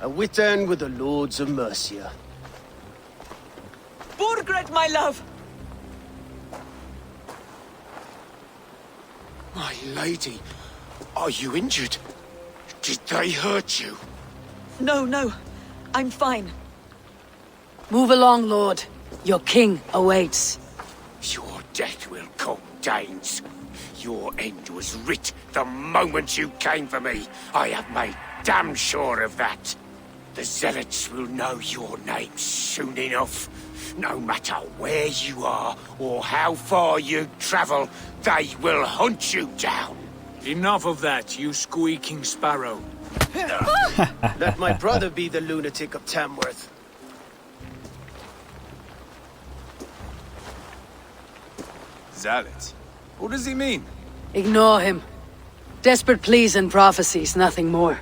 [SPEAKER 9] A witan with the Lords of Mercia.
[SPEAKER 4] Burgred, my love!
[SPEAKER 8] My lady, are you injured? Did they hurt you?
[SPEAKER 4] No, I'm fine.
[SPEAKER 2] Move along, Lord. Your king awaits.
[SPEAKER 8] Your death will come, Danes. Your end was writ the moment you came for me. I have made damn sure of that. The zealots will know your name soon enough. No matter where you are or how far you travel, they will hunt you down.
[SPEAKER 10] Enough of that, you squeaking sparrow.
[SPEAKER 9] Let my brother be the lunatic of Tamworth.
[SPEAKER 10] Zealots? What does he mean?
[SPEAKER 2] Ignore him. Desperate pleas and prophecies, nothing more.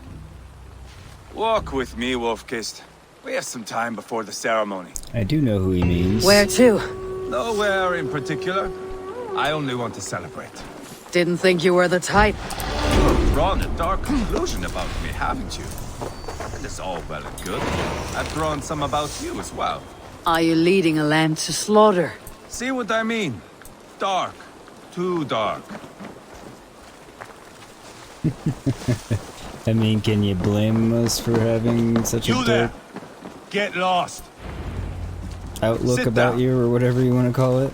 [SPEAKER 10] Walk with me, Wolfkist. We have some time before the ceremony.
[SPEAKER 1] I do know who he means.
[SPEAKER 2] Where to?
[SPEAKER 10] Nowhere in particular. I only want to celebrate.
[SPEAKER 2] Didn't think you were the type.
[SPEAKER 10] You've drawn a dark conclusion about me, haven't you? That is all well and good. I've drawn some about you as well.
[SPEAKER 2] Are you leading a lamb to slaughter?
[SPEAKER 10] See what I mean? Dark. Too dark.
[SPEAKER 1] I mean, can you blame us for having such
[SPEAKER 6] You
[SPEAKER 1] a
[SPEAKER 6] there!
[SPEAKER 1] dark
[SPEAKER 6] Get lost!
[SPEAKER 1] outlook
[SPEAKER 6] Sit
[SPEAKER 1] about
[SPEAKER 6] down.
[SPEAKER 1] you, or whatever you want to call it?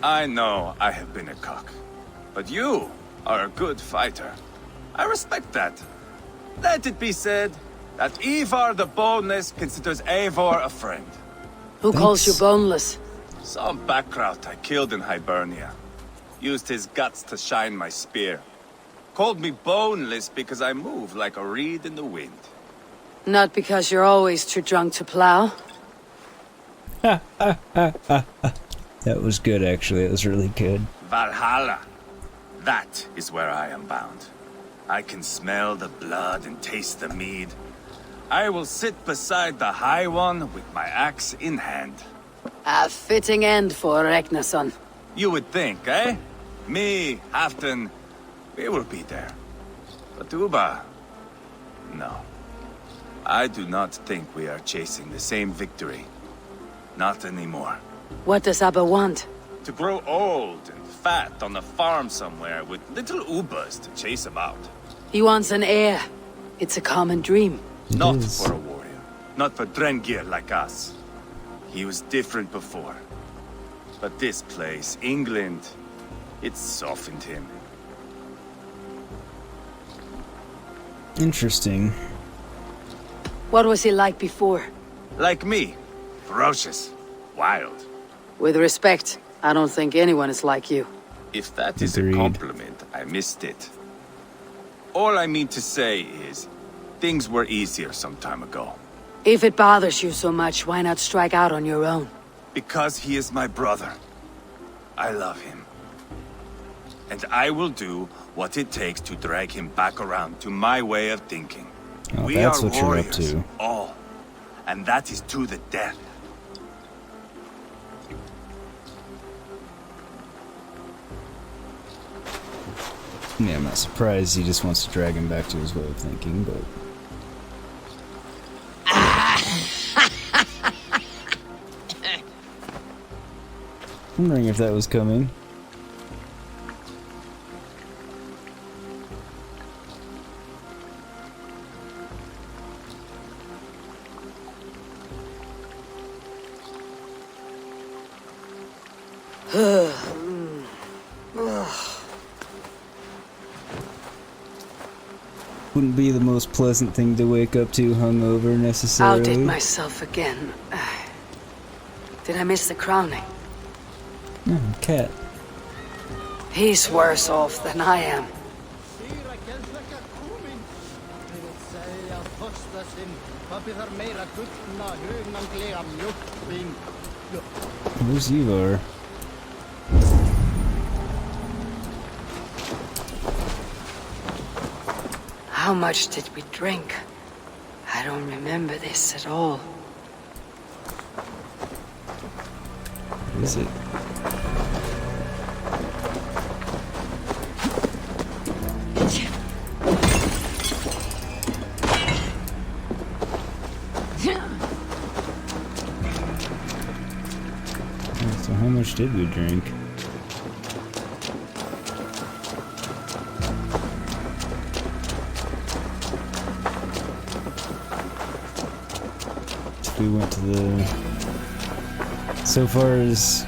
[SPEAKER 10] I know I have been a cock, but you are a good fighter. I respect that. Let it be said that Ivarr the Boneless considers Eivor a friend.
[SPEAKER 2] Who calls you boneless?
[SPEAKER 10] Some background I killed in Hibernia. Used his guts to shine my spear. Called me boneless because I move like a reed in the wind.
[SPEAKER 2] Not because you're always too drunk to plow.
[SPEAKER 1] That was good, actually. It was really good.
[SPEAKER 10] Valhalla. That is where I am bound. I can smell the blood and taste the mead. I will sit beside the High One with my axe in hand.
[SPEAKER 2] A fitting end for Ragnarsson.
[SPEAKER 10] You would think, eh? Me, Halfdan, we will be there. But Uba... no. I do not think we are chasing the same victory. Not anymore.
[SPEAKER 2] What does Abba want?
[SPEAKER 10] To grow old and fat on a farm somewhere with little Ubas to chase about.
[SPEAKER 2] He wants an heir. It's a common dream.
[SPEAKER 10] Not for a warrior. Not for Drengir like us. He was different before. But this place, England, it softened him.
[SPEAKER 1] Interesting.
[SPEAKER 2] What was he like before?
[SPEAKER 10] Like me. Ferocious. Wild.
[SPEAKER 2] With respect, I don't think anyone is like you.
[SPEAKER 10] If that is
[SPEAKER 1] Agreed.
[SPEAKER 10] a compliment, I missed it. All I mean to say is, things were easier some time ago.
[SPEAKER 2] If it bothers you so much, why not strike out on your own?
[SPEAKER 10] Because he is my brother. I love him. And I will do what it takes to drag him back around to my way of thinking.
[SPEAKER 1] Oh,
[SPEAKER 10] We
[SPEAKER 1] that's
[SPEAKER 10] are
[SPEAKER 1] what you're up
[SPEAKER 10] warriors,
[SPEAKER 1] to.
[SPEAKER 10] all. And that is to the death.
[SPEAKER 1] Yeah, I'm not surprised he just wants to drag him back to his way of thinking, but... Wondering if that was coming. Wouldn't be the most pleasant thing to wake up to hungover necessarily.
[SPEAKER 2] Outdid myself again. Did I miss the crowning?
[SPEAKER 1] No, cat.
[SPEAKER 2] He's worse off than I am.
[SPEAKER 1] Where's Ivarr?
[SPEAKER 2] How much did we drink? I don't remember this at all.
[SPEAKER 1] What is it? So how much did we drink? We went to the... So far as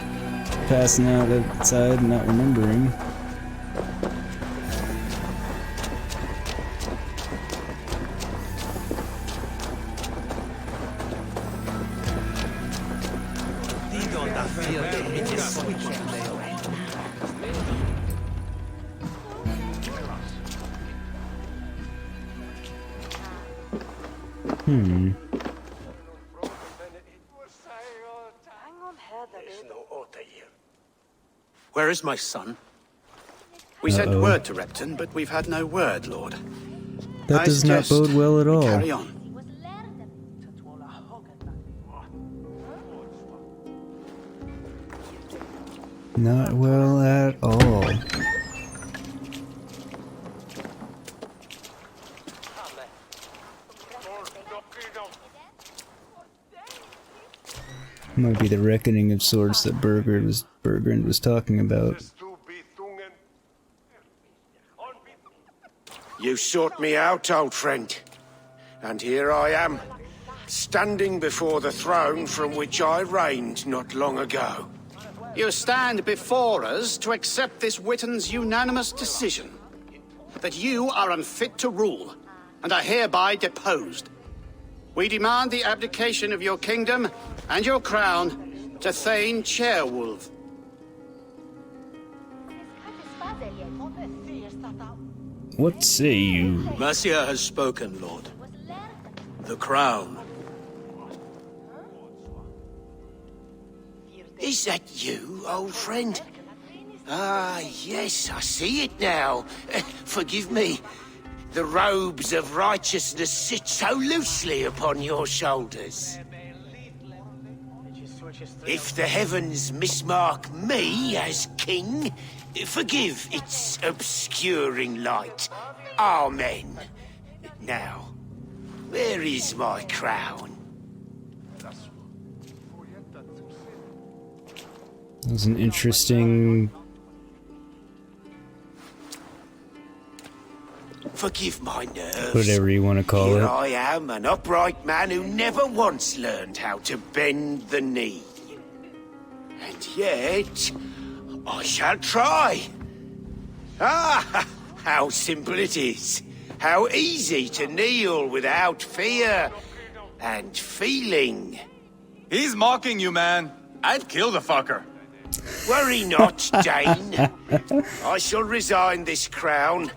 [SPEAKER 1] passing out outside and not remembering.
[SPEAKER 9] Where is my son? We sent word to Repton, but we've had no word, Lord.
[SPEAKER 1] That does not bode well at all.
[SPEAKER 9] Carry on.
[SPEAKER 1] Not well at all. Might be the reckoning of swords that Burgred was talking about.
[SPEAKER 9] You sought me out, old friend. And here I am, standing before the throne from which I reigned not long ago.
[SPEAKER 11] You stand before us to accept this Witten's unanimous decision that you are unfit to rule and are hereby deposed. We demand the abdication of your kingdom and your crown to Thane Ceolwulf.
[SPEAKER 1] What say you?
[SPEAKER 9] Mercia has spoken, Lord. The crown. Is that you, old friend? Ah, yes, I see it now. Forgive me. The robes of righteousness sit so loosely upon your shoulders. If the heavens mismark me as king, forgive its obscuring light. Amen. Now, where is my crown?
[SPEAKER 1] That was an interesting...
[SPEAKER 9] Forgive my nerves.
[SPEAKER 1] Whatever you want to call
[SPEAKER 9] Here
[SPEAKER 1] it.
[SPEAKER 9] I am, an upright man who never once learned how to bend the knee. And yet, I shall try. Ah, how simple it is. How easy to kneel without fear and feeling.
[SPEAKER 10] He's mocking you, man. I'd kill the fucker.
[SPEAKER 9] Worry not, Dane. I shall resign this crown,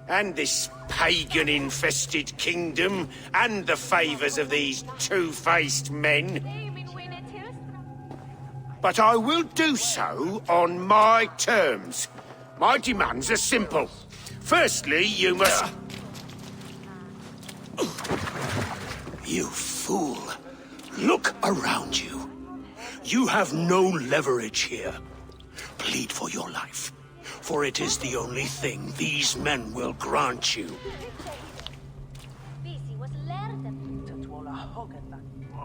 [SPEAKER 9] and this pagan-infested kingdom, and the favours of these two-faced men. But I will do so on my terms. My demands are simple. Firstly, you must...
[SPEAKER 6] You fool. Look around you. You have no leverage here. Plead for your life, for it is the only thing these men will grant you.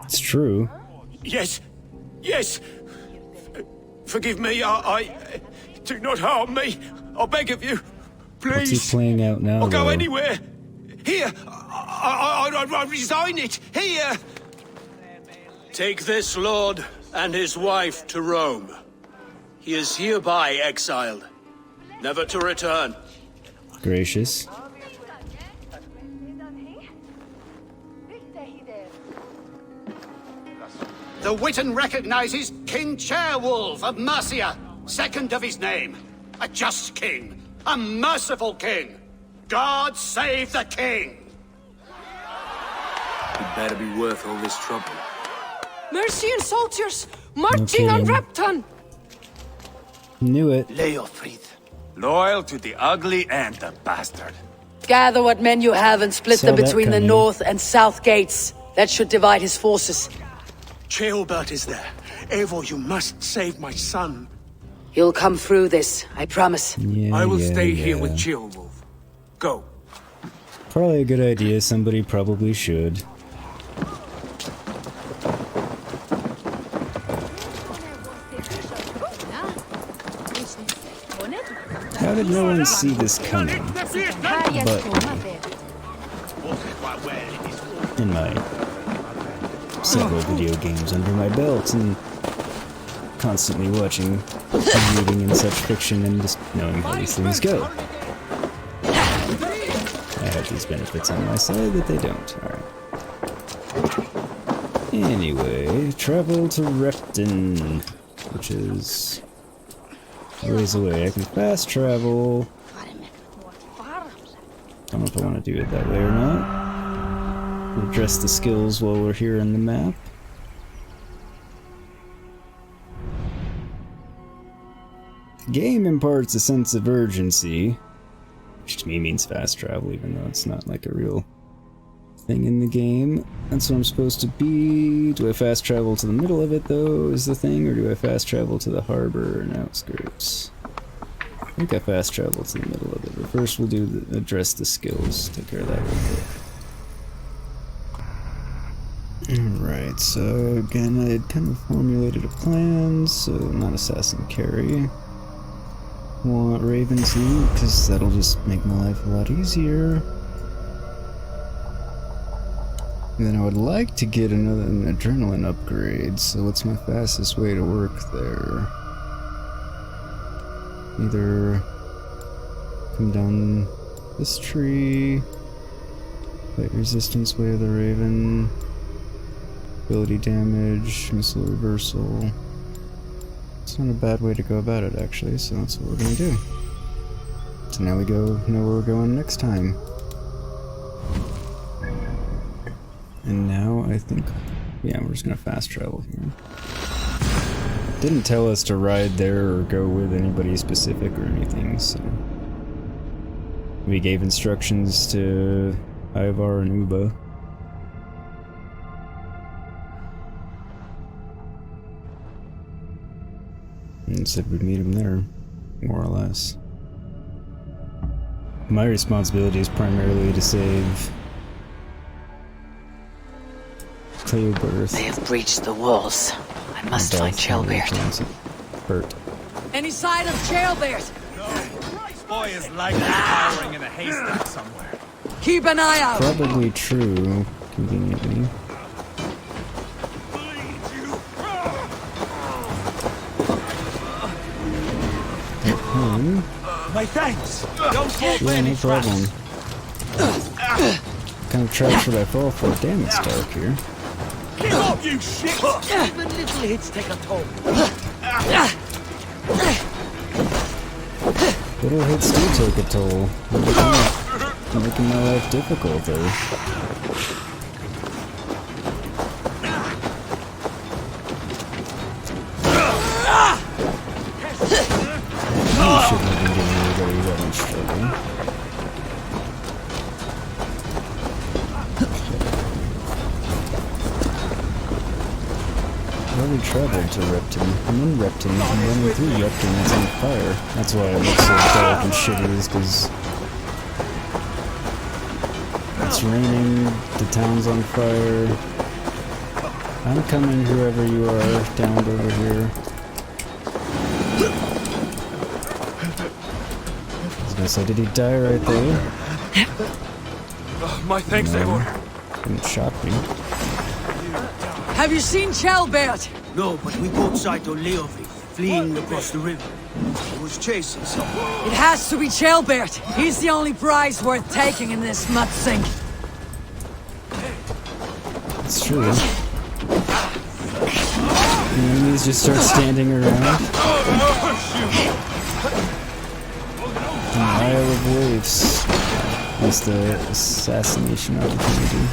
[SPEAKER 1] It's true.
[SPEAKER 9] Yes, yes. Forgive me, I... Do not harm me. I beg of you. Please.
[SPEAKER 1] What's he playing out now,
[SPEAKER 9] I'll go
[SPEAKER 1] though?
[SPEAKER 9] anywhere. Here. I resign it. Here.
[SPEAKER 6] Take this lord and his wife to Rome. He is hereby exiled, never to return.
[SPEAKER 1] Gracious.
[SPEAKER 11] The Witan recognizes King Ceolwulf of Mercia, second of his name. A just king, a merciful king. God save the king!
[SPEAKER 12] It better be worth all this trouble.
[SPEAKER 7] Mercian soldiers marching on
[SPEAKER 1] kidding.
[SPEAKER 7] Repton.
[SPEAKER 1] Knew it.
[SPEAKER 9] Leofrith.
[SPEAKER 10] Loyal to the ugly and the bastard.
[SPEAKER 2] Gather what men you have and split
[SPEAKER 1] Saw
[SPEAKER 2] them
[SPEAKER 1] that
[SPEAKER 2] between the
[SPEAKER 1] coming.
[SPEAKER 2] north and south gates. That should divide his forces.
[SPEAKER 6] Ceolbert is there. Eivor, you must save my son.
[SPEAKER 2] You'll come through this, I promise.
[SPEAKER 1] Yeah,
[SPEAKER 12] I will
[SPEAKER 1] yeah,
[SPEAKER 12] stay here
[SPEAKER 1] yeah.
[SPEAKER 12] with Ceolwulf. Go.
[SPEAKER 1] Probably a good idea. Somebody probably should. How did no one see this coming? But in my several video games under my belt and constantly watching and reading and such fiction and just knowing how these things go. I have these benefits on my side that they don't. Alright. Anyway, travel to Repton, which is a ways away. I can fast travel. Don't know if I want to do it that way or not. We'll address the skills while we're here in the map. Game imparts a sense of urgency, which to me means fast travel, even though it's not like a real thing in the game. That's what I'm supposed to be. Do I fast travel to the middle of it, though, is the thing, or do I fast travel to the harbor and outskirts? I think I fast travel to the middle of it, but first we'll do address the skills. Take care of that real quick. Alright, so again, I had kind of formulated a plan, so not assassin carry. Want Raven's loot, because that'll just make my life a lot easier. And then I would like to get an adrenaline upgrade, so what's my fastest way to work there? Either come down this tree, fight resistance, way of the Raven, ability damage, missile reversal. It's not a bad way to go about it, actually, so that's what we're gonna do. So now we know where we're going next time. And now I think, yeah, we're just gonna fast travel here. didn't tell us to ride there or go with anybody specific or anything, so... We gave instructions to Ivarr and Ubba. And said we'd meet him there, more or less. My responsibility is primarily to save Ceolbert.
[SPEAKER 5] They have breached the walls. I must find Ceolbert.
[SPEAKER 1] Bert.
[SPEAKER 2] Any sign of Ceolbert?
[SPEAKER 10] This boy is likely cowering in a haystack somewhere.
[SPEAKER 2] Keep an eye out.
[SPEAKER 1] Probably true, conveniently.
[SPEAKER 3] My thanks. Don't fall for
[SPEAKER 1] Yeah,
[SPEAKER 3] any
[SPEAKER 1] no problem. Kind of traps should I fall for? Damn, it's dark here.
[SPEAKER 3] Give up, you shit! Even little hits take a toll.
[SPEAKER 1] Little hits do take a toll. Making my life difficult, though. You shouldn't have been giving anybody that much trouble. I've already traveled to Repton. I'm in Repton. I'm running through Repton. It's on fire. That's why it looks so dark and shitty, is because it's raining, the town's on fire. I'm coming, whoever you are, down over here. I was gonna say, did he die right there?
[SPEAKER 12] My thanks, Eivor.
[SPEAKER 1] Didn't shock me.
[SPEAKER 2] Have you seen Ceolbert?
[SPEAKER 12] No, but we got sight of Leofrith fleeing across the river. He was chasing someone.
[SPEAKER 2] It has to be Ceolbert. He's the only prize worth taking in this mud sink.
[SPEAKER 1] It's true. The enemies just start standing around. The Isle of Waves is the assassination opportunity.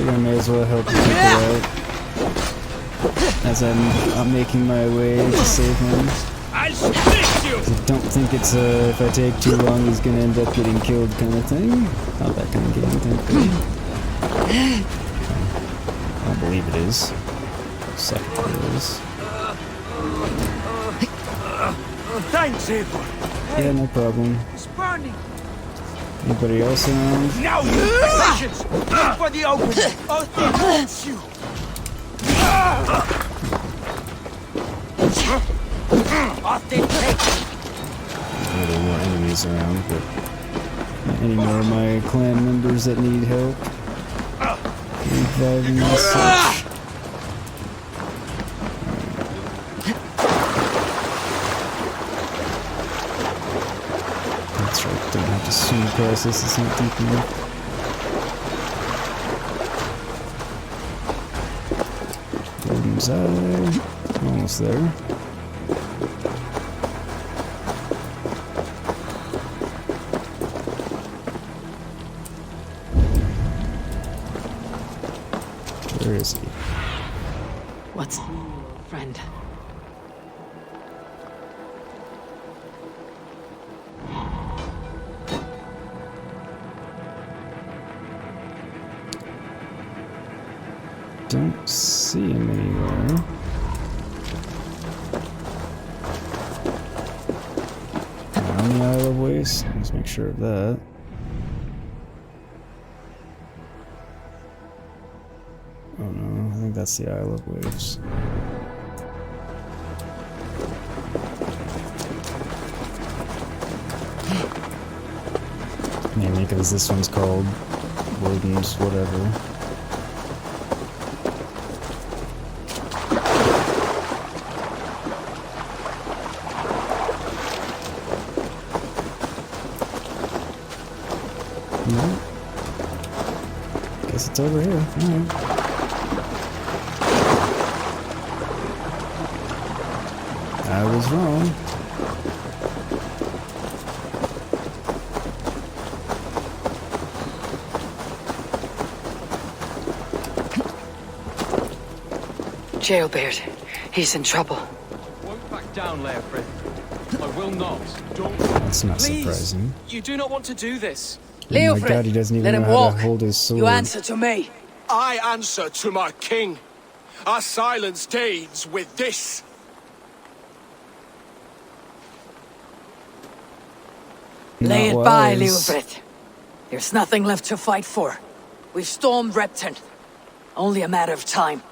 [SPEAKER 1] I may as well help the people out as I'm making my way to save him.
[SPEAKER 3] I'll stick you!
[SPEAKER 1] I don't think it's if I take too long he's gonna end up getting killed kind of thing. Not that kind of game, thankfully. I don't believe it is. Second it is.
[SPEAKER 3] Thanks, Eivor.
[SPEAKER 1] Yeah, no problem.
[SPEAKER 3] It's burning.
[SPEAKER 1] Anybody else around?
[SPEAKER 3] Now you patience! Look for the opening! I'll wants you!
[SPEAKER 1] Yeah, there are more enemies around, but not any more of my clan members that need help. Reviving and such. That's right, don't have to swing across this, it's not deep enough. Golden's Eye. Almost there. Where is he?
[SPEAKER 5] What's... friend?
[SPEAKER 1] Don't see him anywhere. On the Isle of Waves. Let's make sure of that. Oh no, I think that's the Isle of Waves. Maybe because this one's called Woden's whatever. No. Guess it's over here. Alright. I was wrong.
[SPEAKER 5] Ceolbert, he's in trouble.
[SPEAKER 7] Won't back down, Leofrith. I will not. Don't.
[SPEAKER 1] That's not
[SPEAKER 7] Please.
[SPEAKER 1] surprising.
[SPEAKER 7] You do not want to do this.
[SPEAKER 1] Oh my god, he doesn't even
[SPEAKER 2] let
[SPEAKER 1] know
[SPEAKER 2] him
[SPEAKER 1] how
[SPEAKER 2] walk.
[SPEAKER 1] to hold his sword.
[SPEAKER 2] You answer to me.
[SPEAKER 6] I answer to my king. I silence Danes with this.
[SPEAKER 2] Lay it
[SPEAKER 1] Not
[SPEAKER 2] by,
[SPEAKER 1] wise.
[SPEAKER 2] Leofrith. There's nothing left to fight for. We've stormed Repton. Only a matter of time.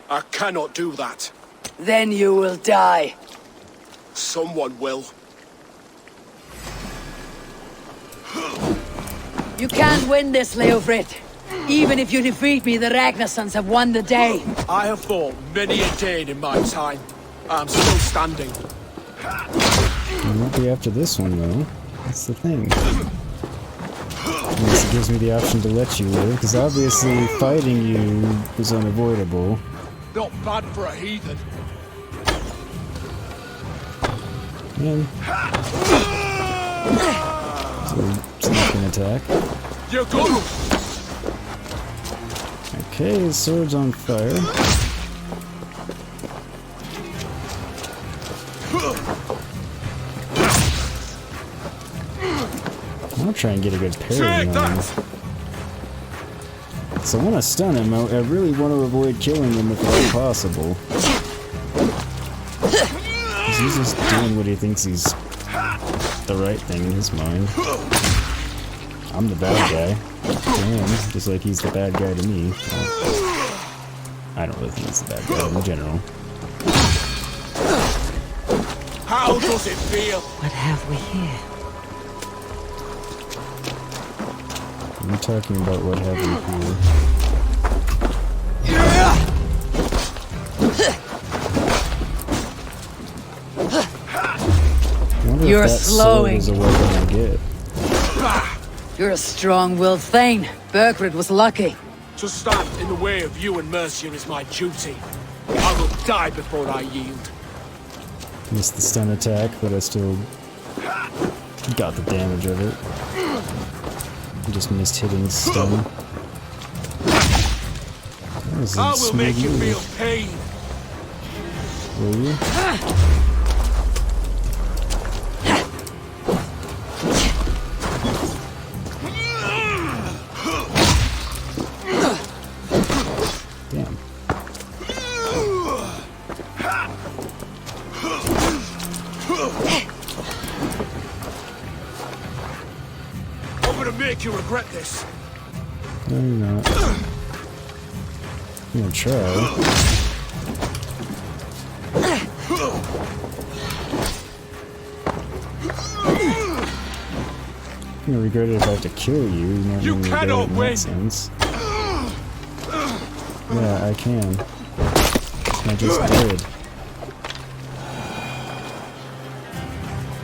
[SPEAKER 6] I cannot do that.
[SPEAKER 2] Then you will die.
[SPEAKER 6] Someone will.
[SPEAKER 2] You can't win this, Leofrith. Even if you defeat me, the Ragnarsons have won the day.
[SPEAKER 6] I have fought many a Dane in my time. I'm still standing.
[SPEAKER 1] It won't be after this one, though. That's the thing. Unless it gives me the option to let you live, because obviously fighting you was unavoidable.
[SPEAKER 6] Not bad for a heathen.
[SPEAKER 1] And so sneak an attack.
[SPEAKER 6] You go.
[SPEAKER 1] Okay, his sword's on fire. I'll try and get a good parry on him. So I want to stun him. I really want to avoid killing him if at all possible. 'Cause he's just doing what he thinks he's the right thing in his mind. I'm the bad guy. And just like he's the bad guy to me. Well, I don't really think he's the bad guy in general.
[SPEAKER 6] How does it feel?
[SPEAKER 5] What have we here?
[SPEAKER 1] I'm talking about what happened here. I wonder
[SPEAKER 2] You're
[SPEAKER 1] if that
[SPEAKER 2] slowing.
[SPEAKER 1] sword is a weapon I get.
[SPEAKER 2] You're a strong-willed Thane. Burgred was lucky.
[SPEAKER 6] To stand in the way of you and Mercia is my duty. I will die before I yield.
[SPEAKER 1] Missed the stun attack, but I still got the damage of it. I just missed hitting stun. That was a
[SPEAKER 6] I will
[SPEAKER 1] smooth
[SPEAKER 6] make you
[SPEAKER 1] move.
[SPEAKER 6] feel pain.
[SPEAKER 1] Will you? Damn.
[SPEAKER 6] I'm gonna make you regret this.
[SPEAKER 1] No, you're not. I'm gonna try. I'm gonna regret it if I have to kill you. Not
[SPEAKER 6] You
[SPEAKER 1] really
[SPEAKER 6] cannot
[SPEAKER 1] in that
[SPEAKER 6] win.
[SPEAKER 1] sense. Yeah, I can. I just did.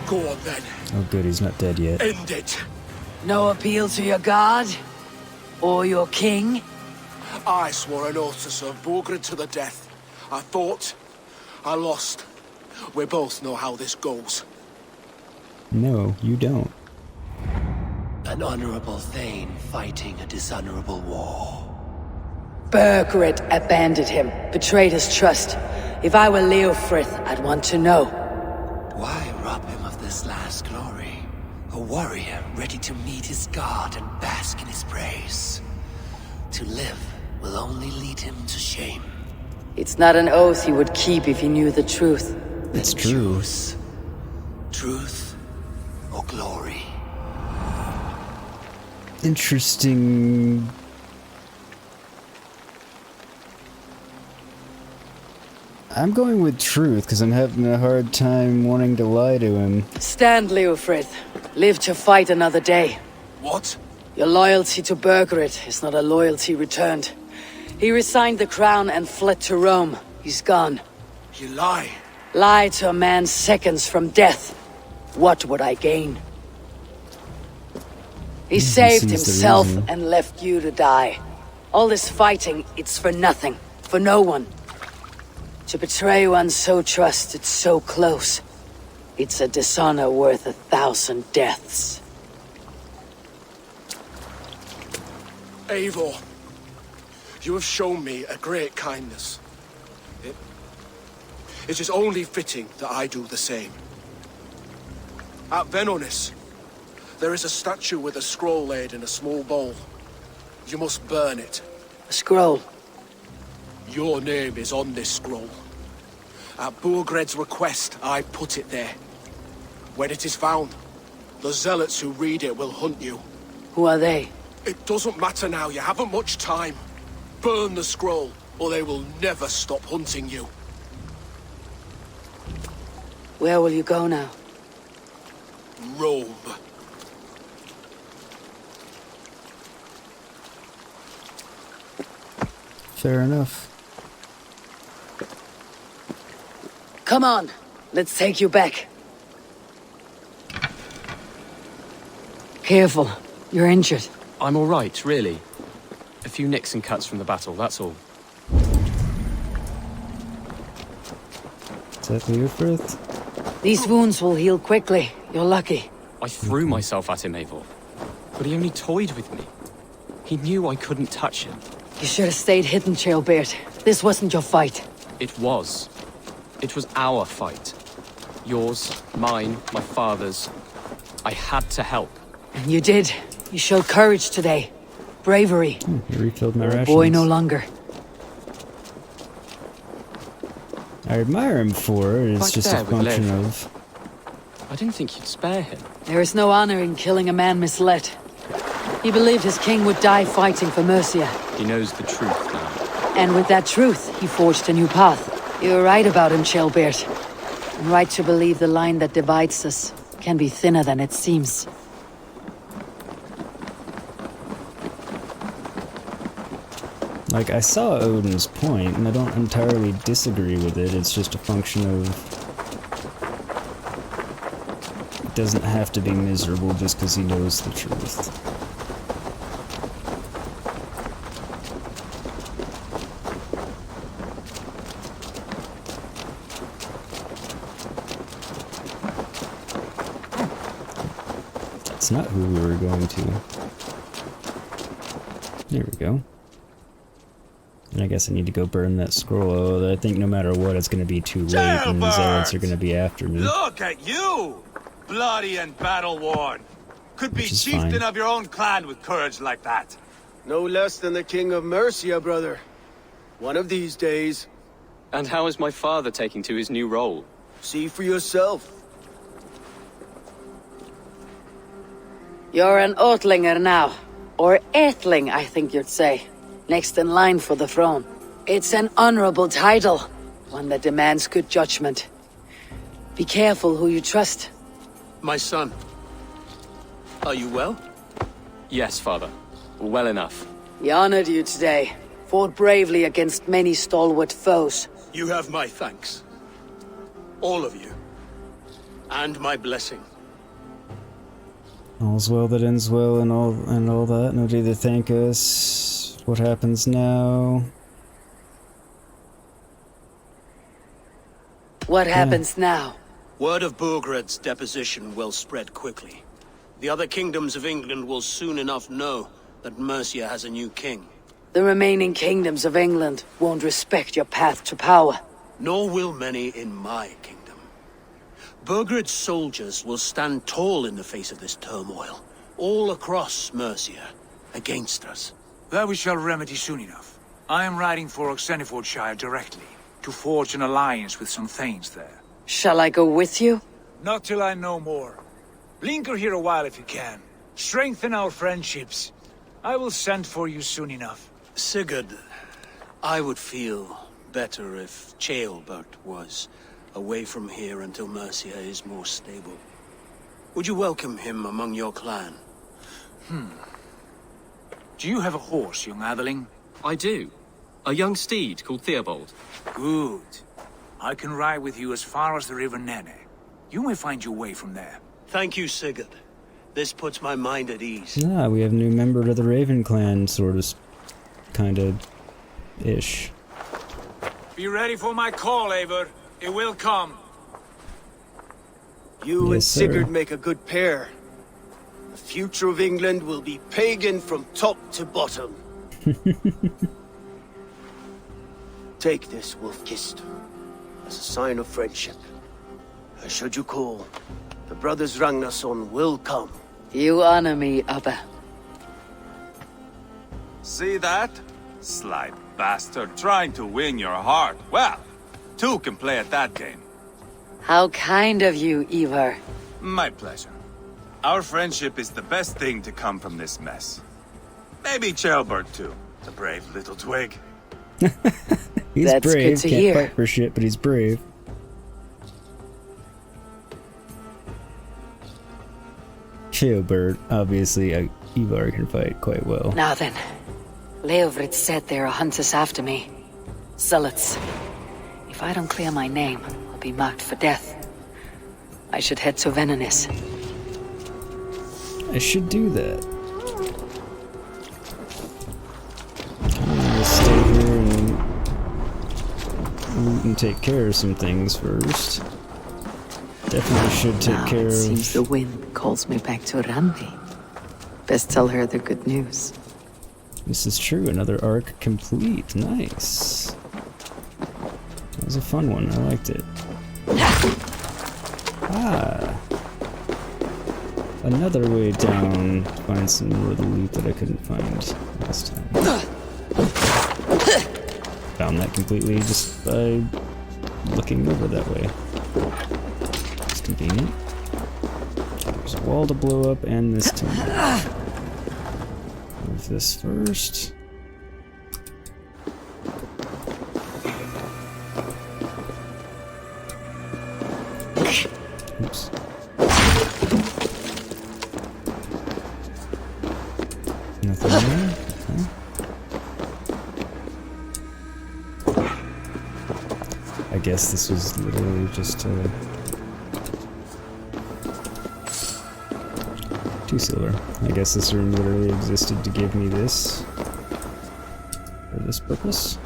[SPEAKER 6] Go on then.
[SPEAKER 1] Oh good, he's not dead yet.
[SPEAKER 6] End it.
[SPEAKER 2] No appeal to your god? Or your king?
[SPEAKER 6] I swore an oath to serve Burgred to the death. I fought. I lost. We both know how this goes.
[SPEAKER 1] No, you don't.
[SPEAKER 9] An honorable Thane fighting a dishonorable war.
[SPEAKER 2] Burgred abandoned him, betrayed his trust. If I were Leofrith, I'd want to know.
[SPEAKER 9] Why rob him of this last glory? A warrior ready to meet his god and bask in his praise. To live will only lead him to shame.
[SPEAKER 2] It's not an oath he would keep if he knew the truth.
[SPEAKER 1] It's true.
[SPEAKER 9] Choose truth or glory.
[SPEAKER 1] Interesting. I'm going with truth because I'm having a hard time wanting to lie to him.
[SPEAKER 2] Stand, Leofrith. Live to fight another day.
[SPEAKER 6] What?
[SPEAKER 2] Your loyalty to Burgred is not a loyalty returned. He resigned the crown and fled to Rome. He's gone.
[SPEAKER 6] You lie.
[SPEAKER 2] Lie to a man seconds from death. What would I gain? He saved
[SPEAKER 1] sees the
[SPEAKER 2] himself
[SPEAKER 1] reason.
[SPEAKER 2] and left you to die. All this fighting, it's for nothing. For no one. To betray one so trusted, so close. It's a dishonor worth 1,000 deaths.
[SPEAKER 6] Eivor. You have shown me a great kindness. It is only fitting that I do the same. At Venonis, there is a statue with a scroll laid in a small bowl. You must burn it.
[SPEAKER 2] A scroll?
[SPEAKER 6] Your name is on this scroll. At Burgred's request, I put it there. When it is found, the zealots who read it will hunt you.
[SPEAKER 2] Who are they?
[SPEAKER 6] It doesn't matter now, you haven't much time. Burn the scroll, or they will never stop hunting you.
[SPEAKER 2] Where will you go now?
[SPEAKER 6] Rome.
[SPEAKER 1] Fair enough.
[SPEAKER 2] Come on, let's take you back. Careful, you're injured.
[SPEAKER 13] I'm all right, really. A few nicks and cuts from the battle, that's all.
[SPEAKER 1] Is that Leofrith?
[SPEAKER 2] These wounds will heal quickly. You're lucky.
[SPEAKER 13] I threw myself at him, Eivor. But he only toyed with me. He knew I couldn't touch him.
[SPEAKER 2] You should have stayed hidden, Ceolbert. This wasn't your fight.
[SPEAKER 13] It was. It was our fight. Yours, mine, my father's. I had to help.
[SPEAKER 2] And you did. You showed courage today. Bravery.
[SPEAKER 1] You refilled my
[SPEAKER 2] You're a
[SPEAKER 1] rations.
[SPEAKER 2] boy no longer.
[SPEAKER 1] I admire him for it. It's
[SPEAKER 13] Right
[SPEAKER 1] just a
[SPEAKER 13] there with
[SPEAKER 1] function
[SPEAKER 13] Lev.
[SPEAKER 1] of...
[SPEAKER 13] I didn't think you'd spare him.
[SPEAKER 2] There is no honor in killing a man misled. He believed his king would die fighting for Mercia.
[SPEAKER 13] He knows the truth now.
[SPEAKER 2] And with that truth, he forged a new path. You're right about him, Ceolbert. I'm right to believe the line that divides us can be thinner than it seems.
[SPEAKER 1] Like, I saw Odin's point, and I don't entirely disagree with it. It's just a function of... It doesn't have to be miserable just because he knows the truth. That's not who we were going to. There we go. And I guess I need to go burn that scroll. I think no matter what, it's going to be too late, and the zealots are going to be after me.
[SPEAKER 10] Look at you! Bloody and battle-worn. Could be chieftain of your own clan with courage like that.
[SPEAKER 12] No less than the king of Mercia, brother. One of these days.
[SPEAKER 13] And how is my father taking to his new role?
[SPEAKER 12] See for yourself.
[SPEAKER 2] You're an Oatlinger now. Or Aethling, I think you'd say. Next in line for the throne. It's an honorable title. One that demands good judgment. Be careful who you trust.
[SPEAKER 11] My son. Are you well?
[SPEAKER 13] Yes, father. Well enough.
[SPEAKER 2] He honored you today. Fought bravely against many stalwart foes.
[SPEAKER 11] You have my thanks. All of you. And my blessing.
[SPEAKER 1] All's well that ends well, and all that. Nobody to thank us. What happens now?
[SPEAKER 2] What happens now?
[SPEAKER 11] Word of Burgred's deposition will spread quickly. The other kingdoms of England will soon enough know that Mercia has a new king.
[SPEAKER 2] The remaining kingdoms of England won't respect your path to power.
[SPEAKER 11] Nor will many in my kingdom. Burgred's soldiers will stand tall in the face of this turmoil, all across Mercia, against us.
[SPEAKER 14] That we shall remedy soon enough. I am riding for Oxenfordscire directly, to forge an alliance with some thanes there.
[SPEAKER 2] Shall I go with you?
[SPEAKER 14] Not till I know more. Linger here a while if you can. Strengthen our friendships. I will send for you soon enough.
[SPEAKER 11] Sigurd, I would feel better if Ceolbert was away from here until Mercia is more stable. Would you welcome him among your clan?
[SPEAKER 14] Do you have a horse, young Atheling?
[SPEAKER 13] I do. A young steed called Theobald.
[SPEAKER 14] Good. I can ride with you as far as the River Nene. You may find your way from there.
[SPEAKER 11] Thank you, Sigurd. This puts my mind at ease.
[SPEAKER 1] Ah, we have a new member to the Raven clan, sort of, kind of, ish.
[SPEAKER 14] Be ready for my call, Eivor. It will come.
[SPEAKER 12] You
[SPEAKER 1] Yes,
[SPEAKER 12] and
[SPEAKER 1] sir.
[SPEAKER 12] Sigurd make a good pair. The future of England will be pagan from top to bottom.
[SPEAKER 9] Take this, Wolf-Kissed, as a sign of friendship. And should you call, the brothers Ragnarsson will come.
[SPEAKER 2] You honor me, Abba.
[SPEAKER 10] See that? Sly bastard trying to win your heart. Well, two can play at that game.
[SPEAKER 2] How kind of you, Ivarr.
[SPEAKER 10] My pleasure. Our friendship is the best thing to come from this mess. Maybe Ceolbert too, the brave little twig.
[SPEAKER 1] He's
[SPEAKER 2] That's
[SPEAKER 1] brave,
[SPEAKER 2] good to
[SPEAKER 1] can't
[SPEAKER 2] hear.
[SPEAKER 1] fight for shit, but he's brave. Ceolbert, obviously, Ivarr can fight quite well.
[SPEAKER 2] Now then, Leofrith said there are hunters after me. Zealots. If I don't clear my name, I'll be marked for death. I should head to Venonis.
[SPEAKER 1] I should do that. I'm gonna stay here and take care of some things first. Definitely should take
[SPEAKER 5] Now
[SPEAKER 1] care
[SPEAKER 5] it
[SPEAKER 1] of...
[SPEAKER 5] seems the wind calls me back to Randi. Best tell her the good news.
[SPEAKER 1] This is true, another arc complete. Nice. That was a fun one, I liked it. Ah. Another way down to find some more of the loot that I couldn't find last time. Found that completely just by looking over that way. It's convenient. There's a wall to blow up and this tomb. Move this first. Oops. Nothing there? Okay. I guess this was literally just two silver. I guess this room literally existed to give me this for this purpose.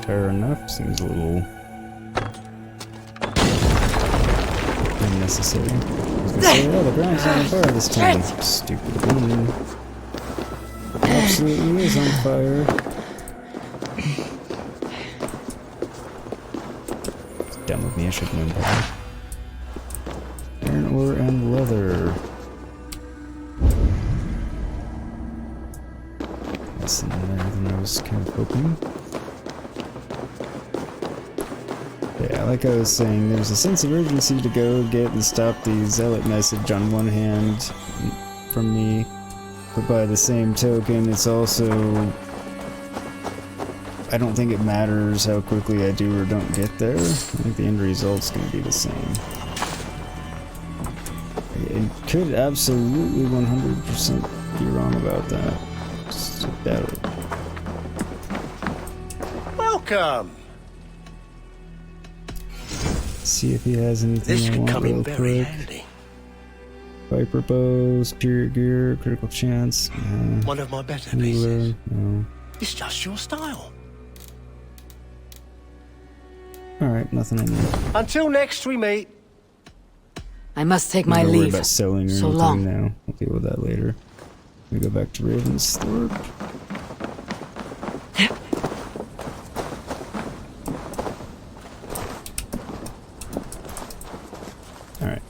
[SPEAKER 1] Fair enough. Seems a little unnecessary. I was gonna say, oh, the ground's on fire this time. Stupid woman. Absolutely is on fire. It's dumb of me, I should have known better. Iron ore and leather. That's in there than I was kind of hoping. Yeah, like I was saying, there's a sense of urgency to go get and stop the zealot message on one hand from me, but by the same token, it's also... I don't think it matters how quickly I do or don't get there. I think the end result's going to be the same. It could absolutely 100% be wrong about that. Just doubt it.
[SPEAKER 9] Welcome!
[SPEAKER 1] See if he has anything
[SPEAKER 9] This
[SPEAKER 1] I
[SPEAKER 9] could
[SPEAKER 1] want
[SPEAKER 9] come
[SPEAKER 1] real
[SPEAKER 9] in very
[SPEAKER 1] quick.
[SPEAKER 9] handy.
[SPEAKER 1] Viper bow, superior gear, critical chance.
[SPEAKER 9] One of my better
[SPEAKER 1] healer,
[SPEAKER 9] pieces.
[SPEAKER 1] no.
[SPEAKER 9] It's just your style.
[SPEAKER 1] Alright, nothing I need.
[SPEAKER 9] Until next we meet.
[SPEAKER 2] I must take
[SPEAKER 1] I'm
[SPEAKER 2] my
[SPEAKER 1] not worried
[SPEAKER 2] leave.
[SPEAKER 1] about selling or
[SPEAKER 2] So
[SPEAKER 1] anything
[SPEAKER 2] long.
[SPEAKER 1] now. We'll deal with that later. We go back to Ravensthorpe. Alright.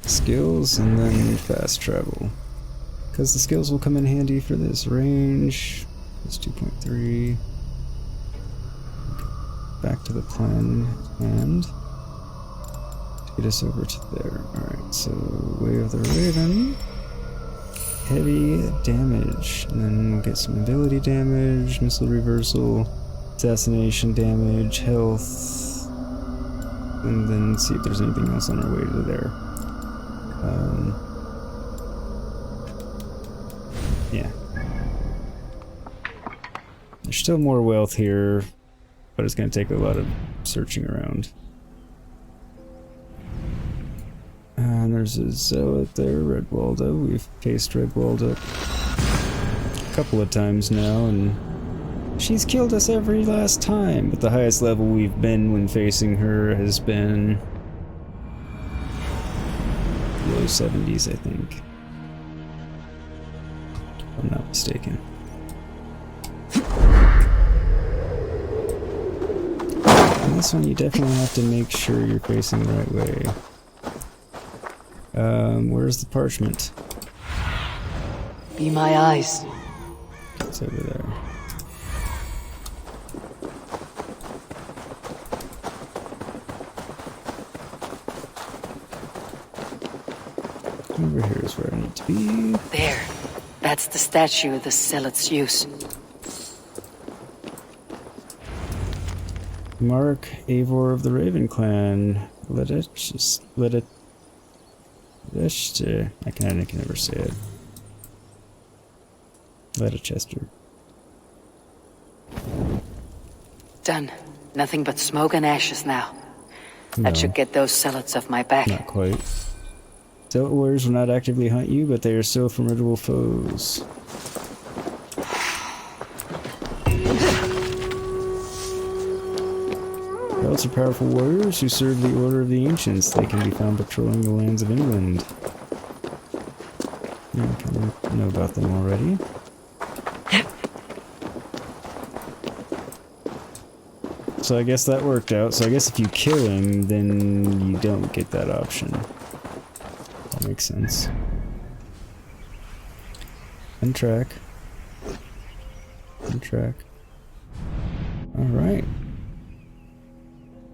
[SPEAKER 1] Skills and then fast travel. Because the skills will come in handy for this. Range is 2.3. Back to the plan and to get us over to there. Alright, so Way of the Raven. Heavy damage. And then we'll get some ability damage, missile reversal, assassination damage, health. And then see if there's anything else on our way to there. Yeah. There's still more wealth here, but it's going to take a lot of searching around. And there's a zealot there, Redwalda. We've faced Redwalda a couple of times now, and she's killed us every last time. But the highest level we've been when facing her has been low 70s, I think. if I'm not mistaken. And this one you definitely have to make sure you're facing the right way. Where's the parchment?
[SPEAKER 2] Be my eyes.
[SPEAKER 1] It's over there. Over here is where I need to be.
[SPEAKER 5] There. That's the statue the zealots use.
[SPEAKER 1] Mark Eivor of the Raven Clan. I can never say it. Leicester.
[SPEAKER 5] Done. Nothing but smoke and ashes now. That should get those zealots off my back.
[SPEAKER 1] Not quite. Zealot warriors will not actively hunt you, but they are still formidable foes. Zealots are powerful warriors who serve the Order of the Ancients. They can be found patrolling the lands of England. I kind of know about them already. So I guess that worked out. So I guess if you kill him, then you don't get that option. That makes sense. Untrack. Untrack. Alright.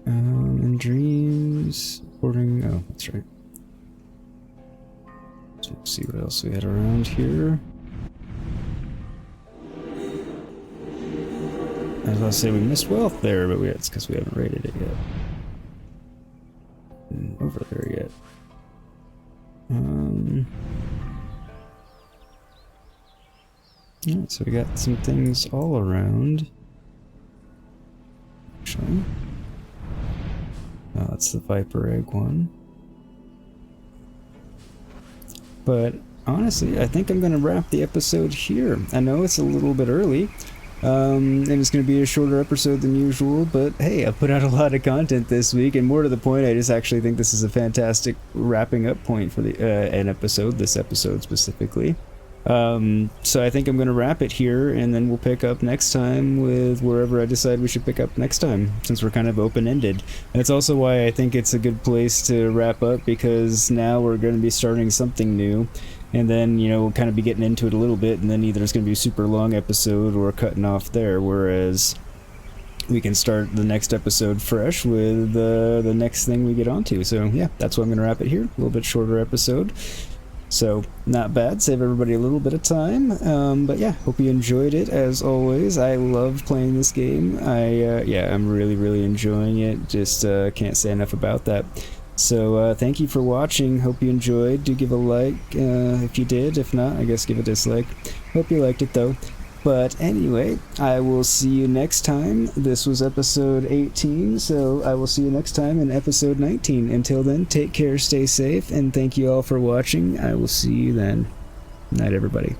[SPEAKER 1] In dreams, boarding. Oh, that's right. Let's see what else we had around here. I was about to say we missed wealth there, but it's because we haven't raided it yet. Over there yet. Yeah, so we got some things all around. Actually. Oh, that's the Viper Egg one. But honestly, I think I'm going to wrap the episode here. I know it's a little bit early, and it's going to be a shorter episode than usual, but hey, I put out a lot of content this week, and more to the point, I just actually think this is a fantastic wrapping up point for the this episode specifically. So I think I'm going to wrap it here, and then we'll pick up next time with wherever I decide we should pick up next time, since we're kind of open-ended. And it's also why I think it's a good place to wrap up, because now we're going to be starting something new, and then, you know, we'll kind of be getting into it a little bit, and then either it's going to be a super long episode or cutting off there, whereas we can start the next episode fresh with the next thing we get onto. So yeah, that's why I'm going to wrap it here. A little bit shorter episode. So, not bad, save everybody a little bit of time, but yeah, hope you enjoyed it, as always. I love playing this game. I'm really enjoying it, just can't say enough about that. So, thank you for watching, hope you enjoyed. Do give a like if you did, if not, I guess give a dislike. Hope you liked it though. But anyway, I will see you next time. This was episode 18, so I will see you next time in episode 19. Until then, take care, stay safe, and thank you all for watching. I will see you then. Night, everybody.